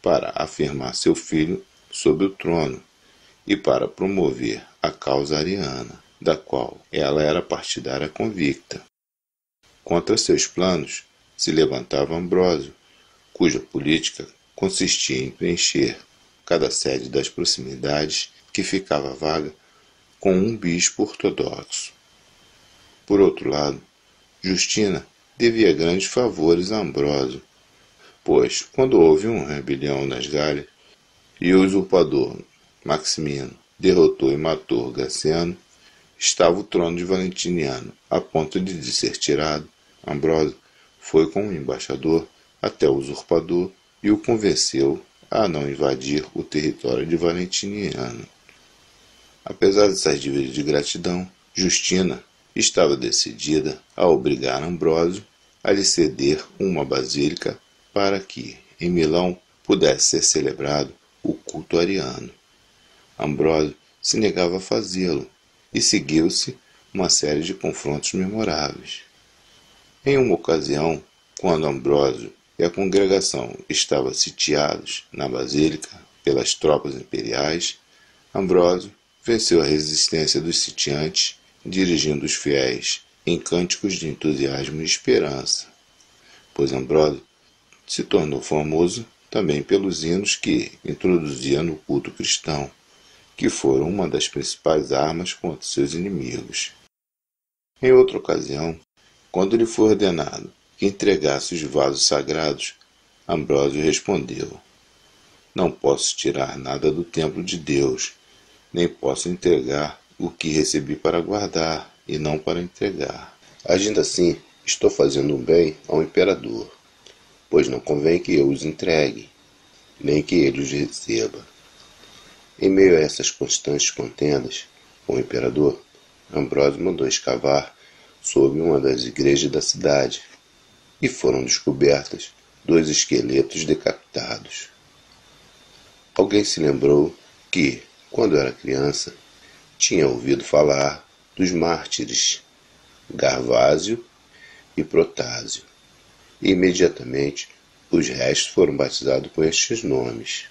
para afirmar seu filho sobre o trono e para promover a causa ariana, da qual ela era partidária convicta. Contra seus planos se levantava Ambrósio, cuja política consistia em preencher cada sede das proximidades que ficava vaga com um bispo ortodoxo. Por outro lado, Justina devia grandes favores a Ambrósio, Pois, quando houve uma rebelião nas Gálias, e o usurpador Maximiano derrotou e matou Graciano, estava o trono de Valentiniano a ponto de ser tirado. Ambrósio foi com o embaixador até o usurpador e o convenceu a não invadir o território de Valentiniano. Apesar dessas dívidas de gratidão, Justina estava decidida a obrigar Ambrósio a lhe ceder uma basílica para que, em Milão, pudesse ser celebrado o culto ariano. Ambrósio se negava a fazê-lo, e seguiu-se uma série de confrontos memoráveis. Em uma ocasião, quando Ambrósio e a congregação estavam sitiados na basílica pelas tropas imperiais, Ambrósio venceu a resistência dos sitiantes, dirigindo os fiéis em cânticos de entusiasmo e esperança, pois Ambrósio se tornou famoso também pelos hinos que introduzia no culto cristão, que foram uma das principais armas contra seus inimigos. Em outra ocasião, quando lhe foi ordenado que entregasse os vasos sagrados, Ambrósio respondeu: Não posso tirar nada do templo de Deus, nem posso entregar o que recebi para guardar e não para entregar. Agindo assim, estou fazendo um bem ao imperador, pois não convém que eu os entregue, nem que ele os receba. Em meio a essas constantes contendas com o imperador, Ambrósio mandou escavar sob uma das igrejas da cidade, e foram descobertas 2 esqueletos decapitados. Alguém se lembrou que, quando era criança, tinha ouvido falar dos mártires Gervásio e Protásio, e imediatamente os restos foram batizados com estes nomes.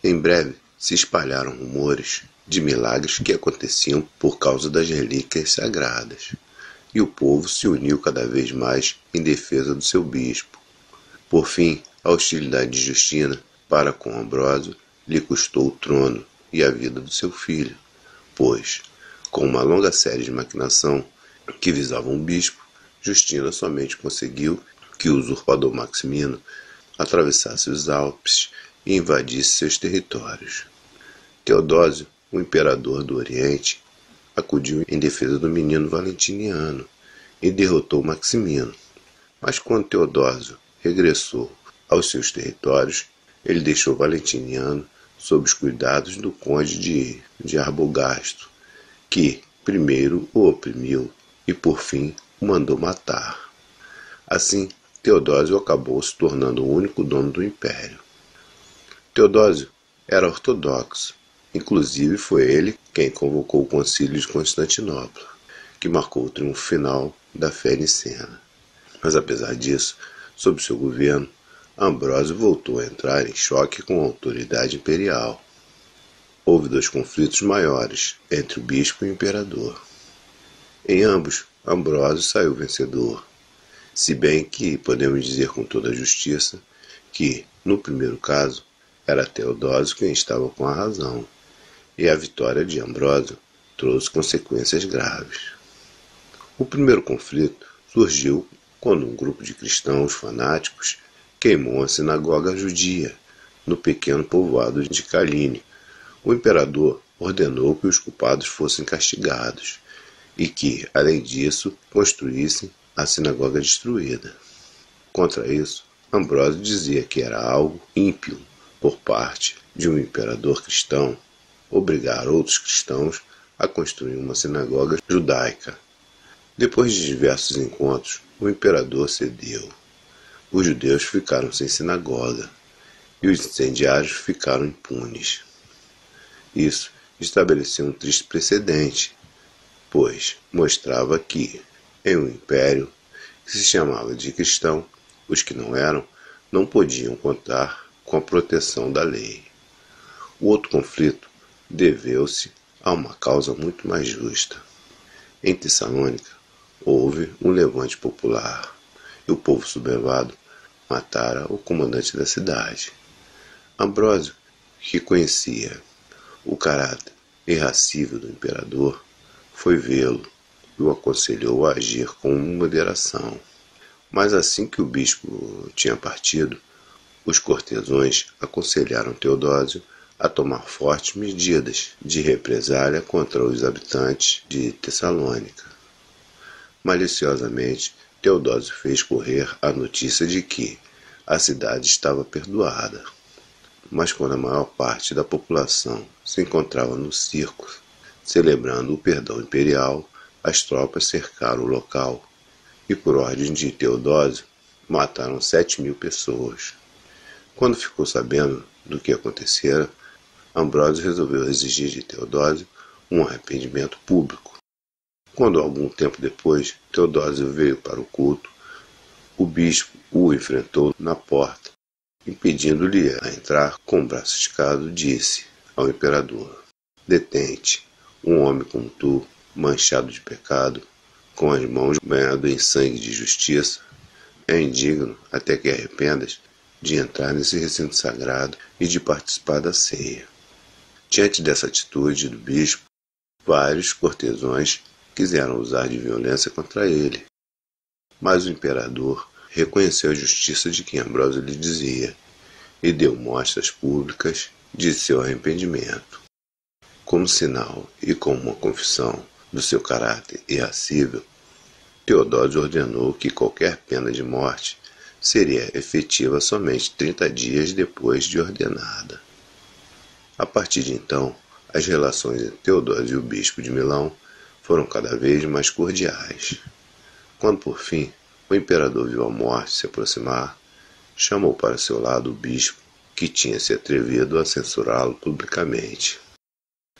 Em breve se espalharam rumores de milagres que aconteciam por causa das relíquias sagradas, e o povo se uniu cada vez mais em defesa do seu bispo. Por fim, a hostilidade de Justina para com Ambrósio lhe custou o trono e a vida do seu filho, pois, com uma longa série de maquinação que visavam o bispo, Justina somente conseguiu que o usurpador Maximiano atravessasse os Alpes e invadisse seus territórios. Teodósio, o imperador do Oriente, acudiu em defesa do menino Valentiniano e derrotou Maximiano. Mas quando Teodósio regressou aos seus territórios, ele deixou Valentiniano sob os cuidados do conde de Arbogasto, que primeiro o oprimiu e por fim o mandou matar. Assim, Teodósio acabou se tornando o único dono do império. Teodósio era ortodoxo, inclusive foi ele quem convocou o Concílio de Constantinopla, que marcou o triunfo final da fé nicena. Mas apesar disso, sob seu governo, Ambrósio voltou a entrar em choque com a autoridade imperial. Houve 2 conflitos maiores entre o bispo e o imperador. Em ambos, Ambrósio saiu vencedor, se bem que podemos dizer com toda a justiça que, no primeiro caso, era Teodósio quem estava com a razão, e a vitória de Ambrósio trouxe consequências graves. O primeiro conflito surgiu quando um grupo de cristãos fanáticos queimou a sinagoga judia no pequeno povoado de Caline. O imperador ordenou que os culpados fossem castigados e que, além disso, construíssem a sinagoga destruída. Contra isso, Ambrósio dizia que era algo ímpio por parte de um imperador cristão obrigar outros cristãos a construir uma sinagoga judaica. Depois de diversos encontros, o imperador cedeu. Os judeus ficaram sem sinagoga e os incendiários ficaram impunes. Isso estabeleceu um triste precedente, pois mostrava que, em um império que se chamava de cristão, os que não eram não podiam contar com a proteção da lei. O outro conflito deveu-se a uma causa muito mais justa. Em Tessalônica houve um levante popular e o povo sublevado matara o comandante da cidade. Ambrósio, que conhecia o caráter irascível do imperador, foi vê-lo e o aconselhou a agir com moderação. Mas assim que o bispo tinha partido, os cortesões aconselharam Teodósio a tomar fortes medidas de represália contra os habitantes de Tessalônica. Maliciosamente, Teodósio fez correr a notícia de que a cidade estava perdoada. Mas quando a maior parte da população se encontrava no circo, celebrando o perdão imperial, as tropas cercaram o local e, por ordem de Teodósio, mataram 7.000 pessoas. Quando ficou sabendo do que acontecera, Ambrósio resolveu exigir de Teodósio um arrependimento público. Quando, algum tempo depois, Teodósio veio para o culto, o bispo o enfrentou na porta, impedindo-lhe a entrar com o braço esticado, disse ao imperador: detente, um homem como tu, manchado de pecado, com as mãos banhado em sangue de justiça, é indigno, até que arrependas, de entrar nesse recinto sagrado e de participar da ceia. Diante dessa atitude do bispo, vários cortesões quiseram usar de violência contra ele. Mas o imperador reconheceu a justiça de que Ambrósio lhe dizia e deu mostras públicas de seu arrependimento. Como sinal e como uma confissão do seu caráter irascível, Teodósio ordenou que qualquer pena de morte seria efetiva somente 30 dias depois de ordenada. A partir de então, as relações entre Teodósio e o bispo de Milão foram cada vez mais cordiais. Quando, por fim, o imperador viu a morte se aproximar, chamou para seu lado o bispo, que tinha se atrevido a censurá-lo publicamente.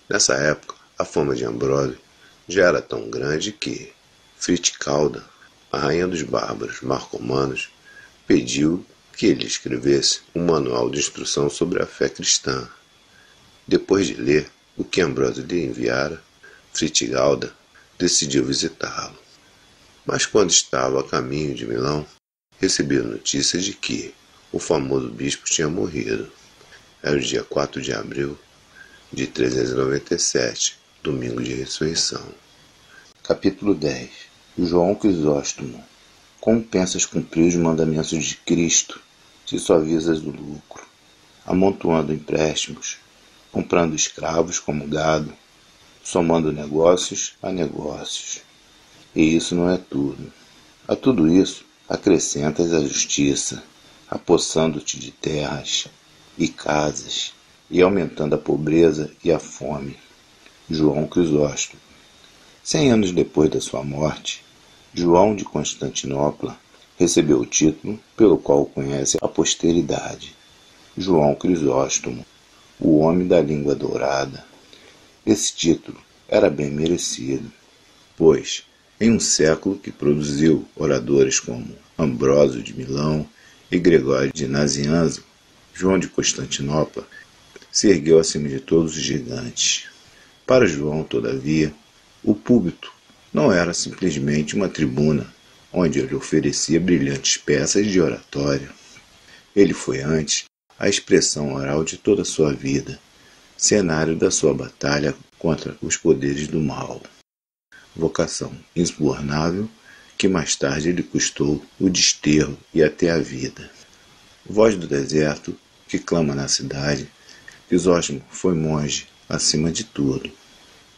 Nessa época, a fama de Ambrósio já era tão grande que Friticalda, a rainha dos bárbaros marcomanos, pediu que ele escrevesse um manual de instrução sobre a fé cristã. Depois de ler o que Ambrósio lhe enviara, Fritigalda decidiu visitá-lo. Mas quando estava a caminho de Milão, recebeu notícia de que o famoso bispo tinha morrido. Era o dia 4 de abril de 397, domingo de ressurreição. Capítulo 10. João Crisóstomo. Como pensas cumprir os mandamentos de Cristo, se só visas o lucro, amontoando empréstimos, comprando escravos como gado, somando negócios a negócios? E isso não é tudo. A tudo isso acrescentas a justiça, apossando-te de terras e casas, e aumentando a pobreza e a fome. João Crisóstomo. 100 anos depois da sua morte, João de Constantinopla recebeu o título pelo qual o conhece a posteridade: João Crisóstomo, o homem da língua dourada. Esse título era bem merecido, pois, em um século que produziu oradores como Ambrósio de Milão e Gregório de Nazianzo, João de Constantinopla se ergueu acima de todos os gigantes. Para João, todavia, o púlpito não era simplesmente uma tribuna onde ele oferecia brilhantes peças de oratório. Ele foi antes a expressão oral de toda a sua vida, cenário da sua batalha contra os poderes do mal. Vocação insubornável que mais tarde lhe custou o desterro e até a vida. Voz do deserto que clama na cidade, Crisóstomo foi monge acima de tudo.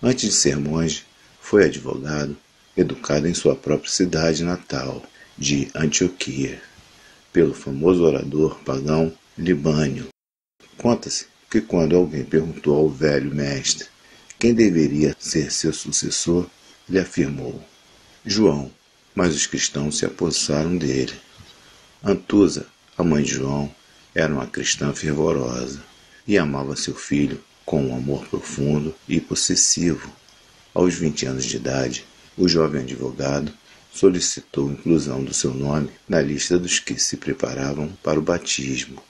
Antes de ser monge, foi advogado, educado em sua própria cidade natal, de Antioquia, pelo famoso orador pagão Libânio. Conta-se que quando alguém perguntou ao velho mestre quem deveria ser seu sucessor, lhe afirmou: João, mas os cristãos se apossaram dele. Antusa, a mãe de João, era uma cristã fervorosa e amava seu filho com um amor profundo e possessivo. Aos 20 anos de idade, o jovem advogado solicitou a inclusão do seu nome na lista dos que se preparavam para o batismo.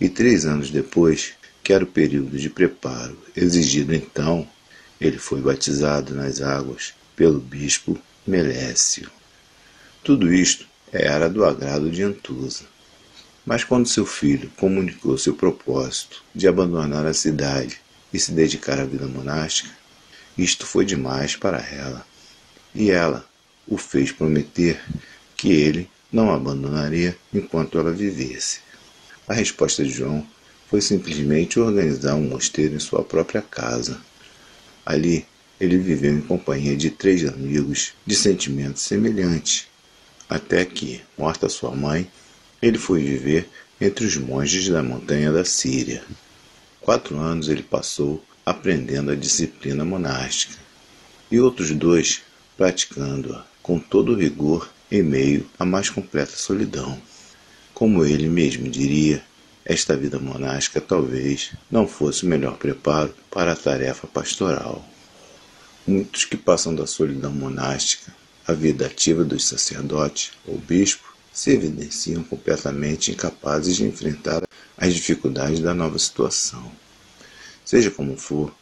E 3 anos depois, que era o período de preparo exigido então, ele foi batizado nas águas pelo bispo Melécio. Tudo isto era do agrado de Antusa. Mas quando seu filho comunicou seu propósito de abandonar a cidade e se dedicar à vida monástica, isto foi demais para ela, e ela o fez prometer que ele não a abandonaria enquanto ela vivesse. A resposta de João foi simplesmente organizar um mosteiro em sua própria casa. Ali, ele viveu em companhia de 3 amigos de sentimentos semelhantes, até que, morta sua mãe, ele foi viver entre os monges da montanha da Síria. 4 anos ele passou aprendendo a disciplina monástica, e outros 2 praticando-a com todo rigor em meio à mais completa solidão. Como ele mesmo diria, esta vida monástica talvez não fosse o melhor preparo para a tarefa pastoral. Muitos que passam da solidão monástica à vida ativa dos sacerdotes ou bispos se evidenciam completamente incapazes de enfrentar as dificuldades da nova situação. Seja como for,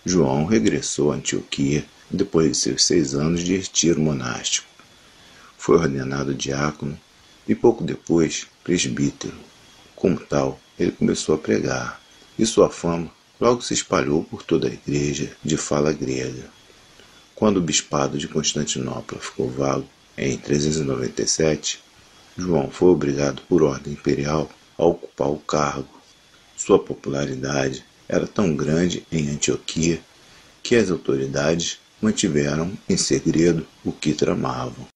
João regressou a Antioquia depois de seus 6 anos de retiro monástico. Foi ordenado diácono e pouco depois presbítero. Como tal, ele começou a pregar, e sua fama logo se espalhou por toda a igreja de fala grega. Quando o bispado de Constantinopla ficou vago, em 397, João foi obrigado por ordem imperial a ocupar o cargo. Sua popularidade era tão grande em Antioquia que as autoridades mantiveram em segredo o que tramavam.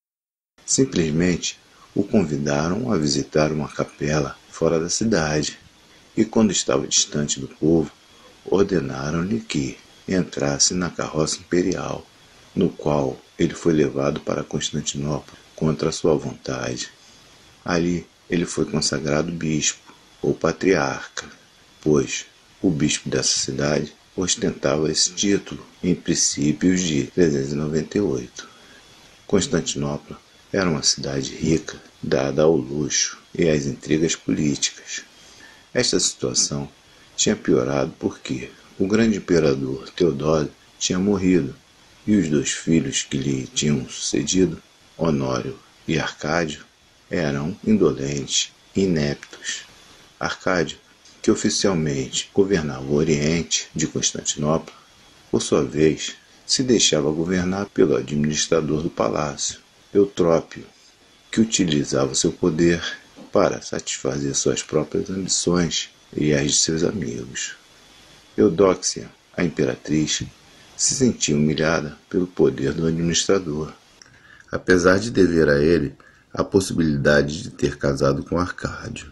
Simplesmente o convidaram a visitar uma capela fora da cidade, e quando estava distante do povo, ordenaram-lhe que entrasse na carroça imperial, no qual ele foi levado para Constantinopla contra sua vontade. Ali ele foi consagrado bispo ou patriarca, pois o bispo dessa cidade ostentava esse título em princípios de 398. Constantinopla era uma cidade rica, dada ao luxo e às intrigas políticas. Esta situação tinha piorado porque o grande imperador Teodósio tinha morrido e os 2 filhos que lhe tinham sucedido, Honório e Arcádio, eram indolentes e ineptos. Arcádio, que oficialmente governava o Oriente de Constantinopla, por sua vez, se deixava governar pelo administrador do palácio, Eutrópio, que utilizava seu poder para satisfazer suas próprias ambições e as de seus amigos. Eudóxia, a imperatriz, se sentia humilhada pelo poder do administrador, apesar de dever a ele a possibilidade de ter casado com Arcádio.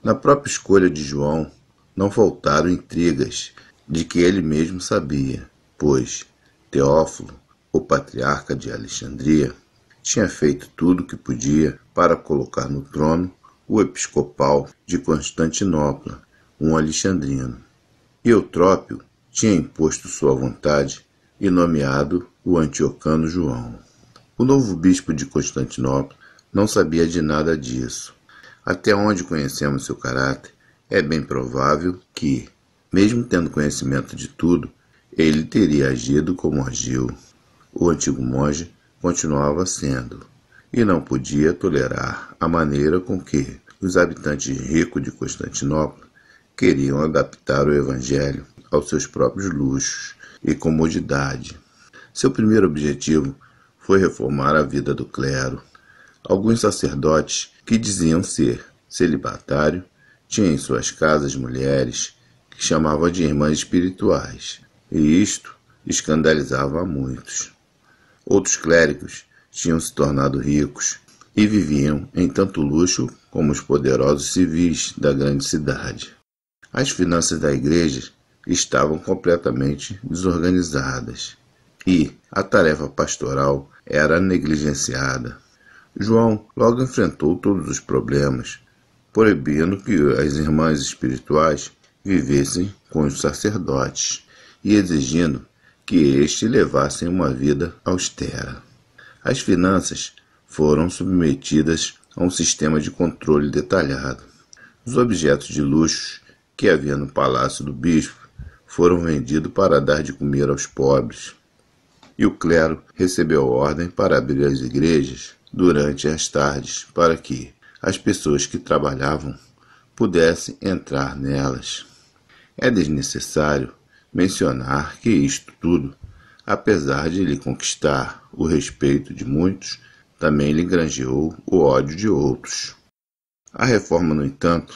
Na própria escolha de João, não faltaram intrigas de que ele mesmo sabia, pois Teófilo, o patriarca de Alexandria, tinha feito tudo o que podia para colocar no trono o episcopal de Constantinopla, um alexandrino. Eutrópio tinha imposto sua vontade e nomeado o antioquano João. O novo bispo de Constantinopla não sabia de nada disso. Até onde conhecemos seu caráter, é bem provável que, mesmo tendo conhecimento de tudo, ele teria agido como agiu. O antigo monge continuava sendo, e não podia tolerar a maneira com que os habitantes ricos de Constantinopla queriam adaptar o evangelho aos seus próprios luxos e comodidade. Seu primeiro objetivo foi reformar a vida do clero. Alguns sacerdotes que diziam ser celibatário tinham em suas casas mulheres que chamavam de irmãs espirituais, e isto escandalizava a muitos. Outros clérigos tinham se tornado ricos e viviam em tanto luxo como os poderosos civis da grande cidade. As finanças da igreja estavam completamente desorganizadas e a tarefa pastoral era negligenciada. João logo enfrentou todos os problemas, proibindo que as irmãs espirituais vivessem com os sacerdotes e exigindo que estes levassem uma vida austera. As finanças foram submetidas a um sistema de controle detalhado. Os objetos de luxo que havia no palácio do bispo foram vendidos para dar de comer aos pobres, e o clero recebeu ordem para abrir as igrejas durante as tardes para que as pessoas que trabalhavam pudessem entrar nelas. É desnecessário mencionar que isto tudo, apesar de lhe conquistar o respeito de muitos, também lhe granjeou o ódio de outros. A reforma, no entanto,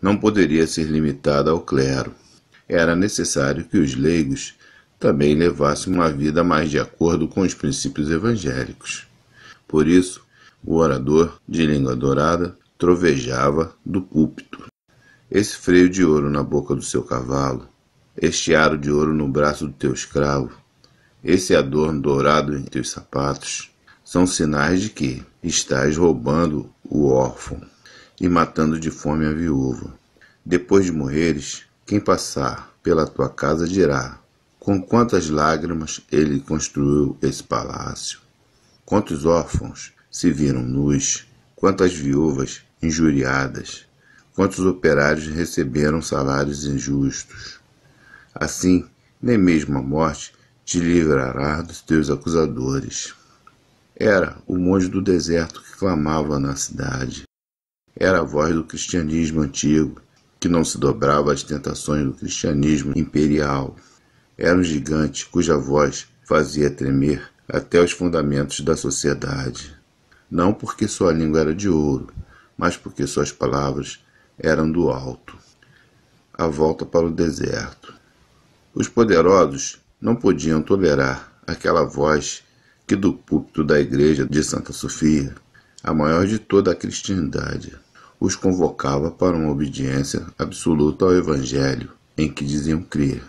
não poderia ser limitada ao clero. Era necessário que os leigos também levassem uma vida mais de acordo com os princípios evangélicos. Por isso, o orador de língua dourada trovejava do púlpito. Esse freio de ouro na boca do seu cavalo, este aro de ouro no braço do teu escravo, esse adorno dourado em teus sapatos, são sinais de que estás roubando o órfão e matando de fome a viúva. Depois de morreres, quem passar pela tua casa dirá: com quantas lágrimas ele construiu esse palácio. Quantos órfãos se viram nus, quantas viúvas injuriadas, quantos operários receberam salários injustos. Assim, nem mesmo a morte te livrará dos teus acusadores. Era o monge do deserto que clamava na cidade. Era a voz do cristianismo antigo, que não se dobrava às tentações do cristianismo imperial. Era um gigante cuja voz fazia tremer até os fundamentos da sociedade. Não porque sua língua era de ouro, mas porque suas palavras eram do alto. A volta para o deserto. Os poderosos não podiam tolerar aquela voz que do púlpito da igreja de Santa Sofia, a maior de toda a cristiandade, os convocava para uma obediência absoluta ao evangelho em que diziam crer.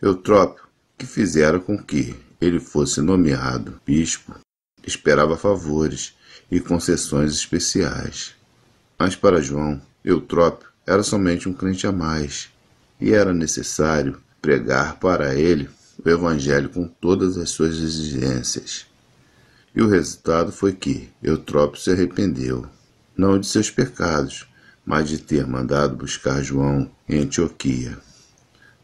Eutrópio, que fizera com que ele fosse nomeado bispo, esperava favores e concessões especiais. Mas para João, Eutrópio era somente um crente a mais, e era necessário pregar para ele o evangelho com todas as suas exigências. E o resultado foi que Eutrópio se arrependeu, não de seus pecados, mas de ter mandado buscar João em Antioquia.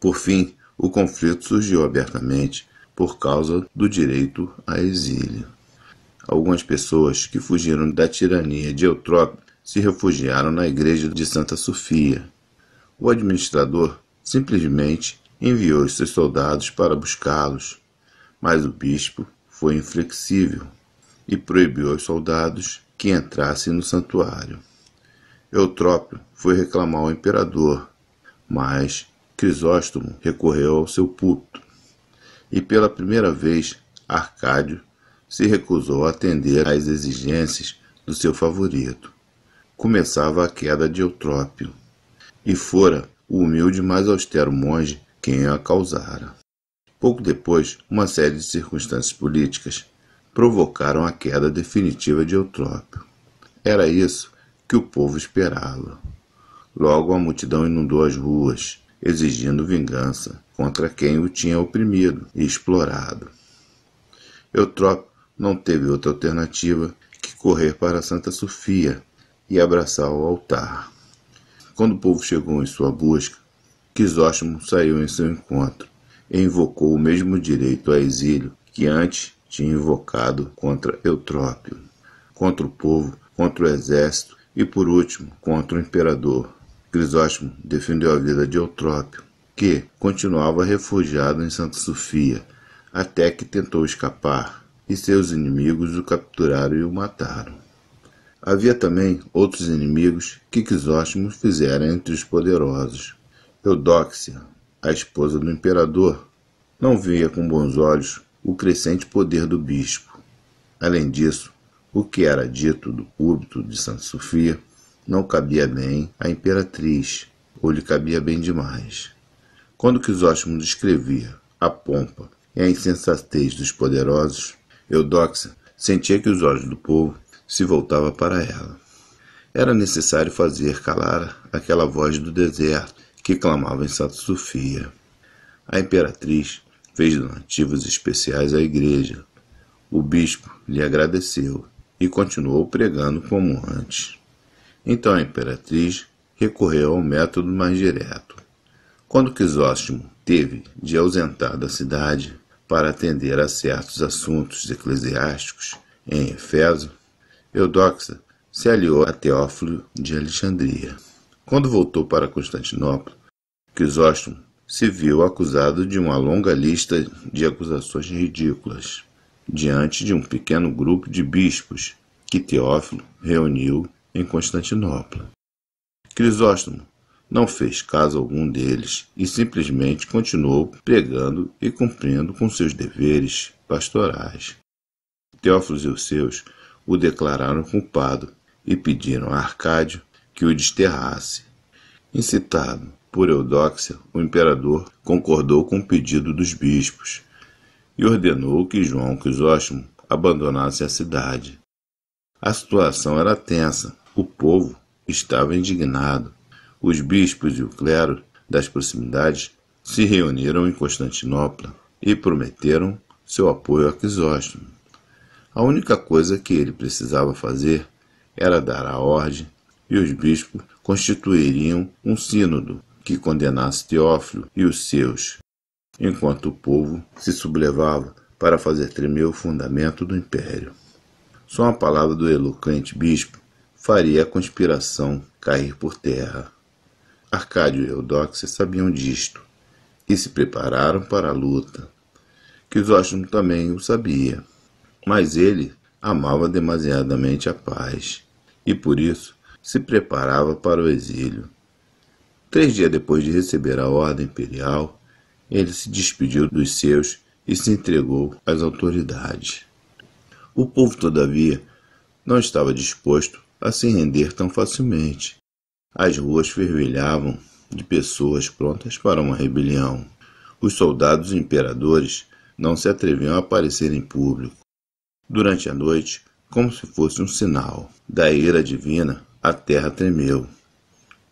Por fim, o conflito surgiu abertamente por causa do direito a exílio. Algumas pessoas que fugiram da tirania de Eutrópio se refugiaram na igreja de Santa Sofia. O administrador simplesmente enviou os seus soldados para buscá-los, mas o bispo foi inflexível e proibiu aos soldados que entrassem no santuário. Eutrópio foi reclamar ao imperador, mas Crisóstomo recorreu ao seu púlpito, e pela primeira vez Arcádio se recusou a atender às exigências do seu favorito. Começava a queda de Eutrópio, e fora o humilde mas austero monge quem a causara. Pouco depois, uma série de circunstâncias políticas provocaram a queda definitiva de Eutrópio. Era isso que o povo esperava. Logo a multidão inundou as ruas, exigindo vingança contra quem o tinha oprimido e explorado. Eutrópio não teve outra alternativa que correr para Santa Sofia e abraçar o altar. Quando o povo chegou em sua busca, Crisóstomo saiu em seu encontro e invocou o mesmo direito a exílio que antes tinha invocado contra Eutrópio, contra o povo, contra o exército e, por último, contra o imperador. Crisóstomo defendeu a vida de Eutrópio, que continuava refugiado em Santa Sofia, até que tentou escapar, e seus inimigos o capturaram e o mataram. Havia também outros inimigos que Crisóstomo fizera entre os poderosos. Eudóxia, a esposa do imperador, não via com bons olhos o crescente poder do bispo. Além disso, o que era dito do púlpito de Santa Sofia não cabia bem à imperatriz, ou lhe cabia bem demais. Quando Crisóstomo descrevia a pompa e a insensatez dos poderosos, Eudóxia sentia que os olhos do povo se voltavam para ela. Era necessário fazer calar aquela voz do deserto que clamava em Santa Sofia. A imperatriz fez donativos especiais à igreja. O bispo lhe agradeceu e continuou pregando como antes. Então a imperatriz recorreu ao método mais direto. Quando Crisóstomo teve de ausentar da cidade para atender a certos assuntos eclesiásticos em Éfeso, Eudóxia se aliou a Teófilo de Alexandria. Quando voltou para Constantinopla, Crisóstomo se viu acusado de uma longa lista de acusações ridículas. diante de um pequeno grupo de bispos que Teófilo reuniu em Constantinopla. Crisóstomo não fez caso algum deles e simplesmente continuou pregando e cumprindo com seus deveres pastorais. Teófilo e os seus o declararam culpado e pediram a Arcádio que o desterrasse. Incitado por Eudóxia, o imperador concordou com o pedido dos bispos e ordenou que João Crisóstomo abandonasse a cidade. A situação era tensa, o povo estava indignado. Os bispos e o clero das proximidades se reuniram em Constantinopla e prometeram seu apoio a Crisóstomo. A única coisa que ele precisava fazer era dar a ordem e os bispos constituiriam um sínodo que condenasse Teófilo e os seus, enquanto o povo se sublevava para fazer tremer o fundamento do império. Só a palavra do eloquente bispo faria a conspiração cair por terra. Arcádio e Eudóxia sabiam disto e se prepararam para a luta. Crisóstomo também o sabia, mas ele amava demasiadamente a paz e por isso se preparava para o exílio. 3 dias depois de receber a ordem imperial, ele se despediu dos seus e se entregou às autoridades. O povo, todavia, não estava disposto a se render tão facilmente. As ruas fervilhavam de pessoas prontas para uma rebelião. Os soldados e imperadores não se atreviam a aparecer em público. Durante a noite, como se fosse um sinal da ira divina, a terra tremeu.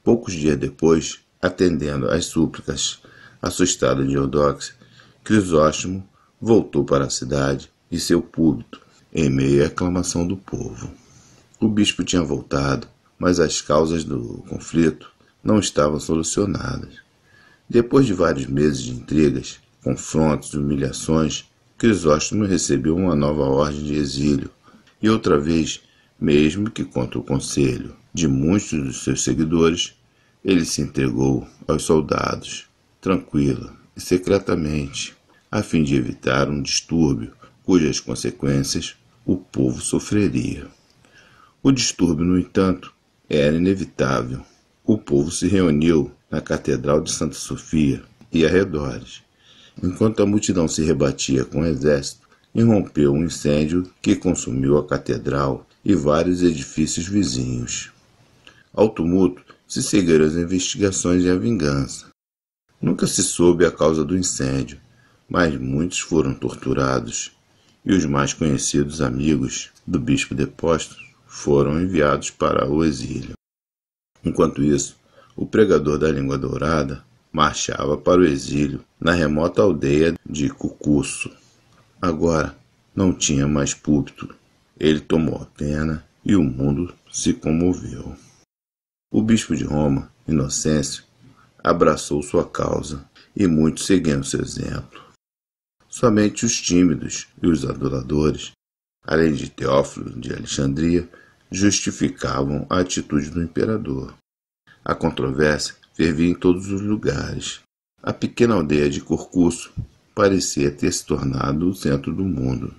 Poucos dias depois, atendendo às súplicas assustado de Eudóxia, Crisóstomo voltou para a cidade e seu púlpito, em meio à aclamação do povo. O bispo tinha voltado, mas as causas do conflito não estavam solucionadas. Depois de vários meses de intrigas, confrontos e humilhações, Crisóstomo recebeu uma nova ordem de exílio, e outra vez, mesmo que contra o conselho de muitos dos seus seguidores, ele se entregou aos soldados, tranquila e secretamente, a fim de evitar um distúrbio cujas consequências o povo sofreria. O distúrbio, no entanto, era inevitável. O povo se reuniu na Catedral de Santa Sofia e arredores. Enquanto a multidão se rebatia com o exército, irrompeu um incêndio que consumiu a catedral e vários edifícios vizinhos. Ao tumulto se seguiram as investigações e a vingança. Nunca se soube a causa do incêndio, mas muitos foram torturados, e os mais conhecidos amigos do bispo deposto foram enviados para o exílio. Enquanto isso, o pregador da língua dourada marchava para o exílio na remota aldeia de Cucusso. Agora não tinha mais púlpito. Ele tomou a pena e o mundo se comoveu. O bispo de Roma, Inocêncio, abraçou sua causa e muitos seguiram seu exemplo. Somente os tímidos e os adoradores, além de Teófilo de Alexandria, justificavam a atitude do imperador. A controvérsia fervia em todos os lugares. A pequena aldeia de Cucusso parecia ter se tornado o centro do mundo.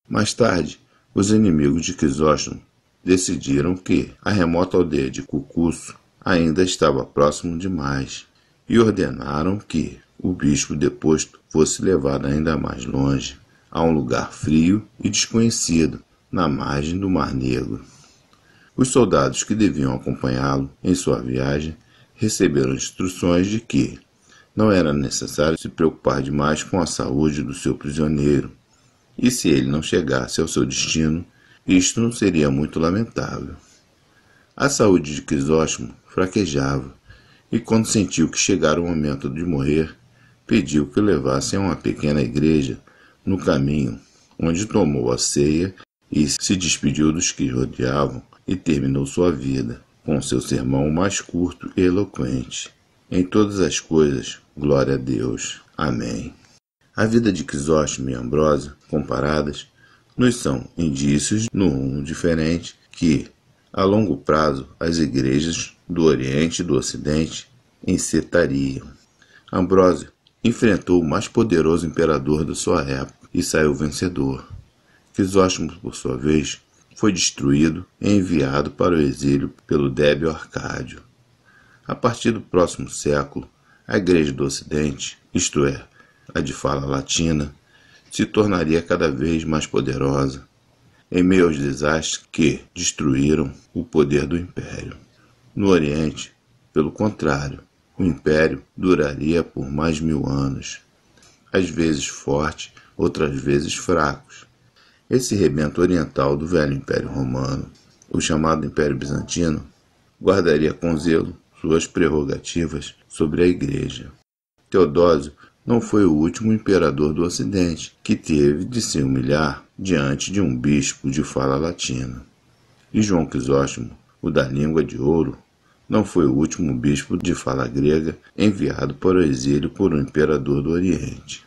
Mais tarde, os inimigos de Crisóstomo decidiram que a remota aldeia de Cucusso ainda estava próximo demais e ordenaram que o bispo deposto fosse levado ainda mais longe, a um lugar frio e desconhecido, na margem do Mar Negro. Os soldados que deviam acompanhá-lo em sua viagem receberam instruções de que não era necessário se preocupar demais com a saúde do seu prisioneiro, e se ele não chegasse ao seu destino, isto não seria muito lamentável. A saúde de Crisóstomo fraquejava, e quando sentiu que chegara o momento de morrer, pediu que o levassem a uma pequena igreja no caminho, onde tomou a ceia e se despediu dos que rodeavam e terminou sua vida com seu sermão mais curto e eloquente. Em todas as coisas, glória a Deus. Amém. A vida de Crisóstomo e Ambrósio, comparadas, nos são indícios no rumo diferente que, a longo prazo, as igrejas do Oriente e do Ocidente encetariam. Ambrósio enfrentou o mais poderoso imperador da sua época e saiu vencedor. Crisóstomo, por sua vez, foi destruído e enviado para o exílio pelo débil Arcádio. A partir do próximo século, a Igreja do Ocidente, isto é, a de fala latina, se tornaria cada vez mais poderosa, em meio aos desastres que destruíram o poder do Império. No Oriente, pelo contrário, o Império duraria por mais 1000 anos, às vezes forte, outras vezes fracos. Esse rebento oriental do velho Império Romano, o chamado Império Bizantino, guardaria com zelo suas prerrogativas sobre a Igreja. Teodósio não foi o último imperador do Ocidente que teve de se humilhar diante de um bispo de fala latina. E João Crisóstomo, o da língua de ouro, não foi o último bispo de fala grega enviado para o exílio por um imperador do Oriente.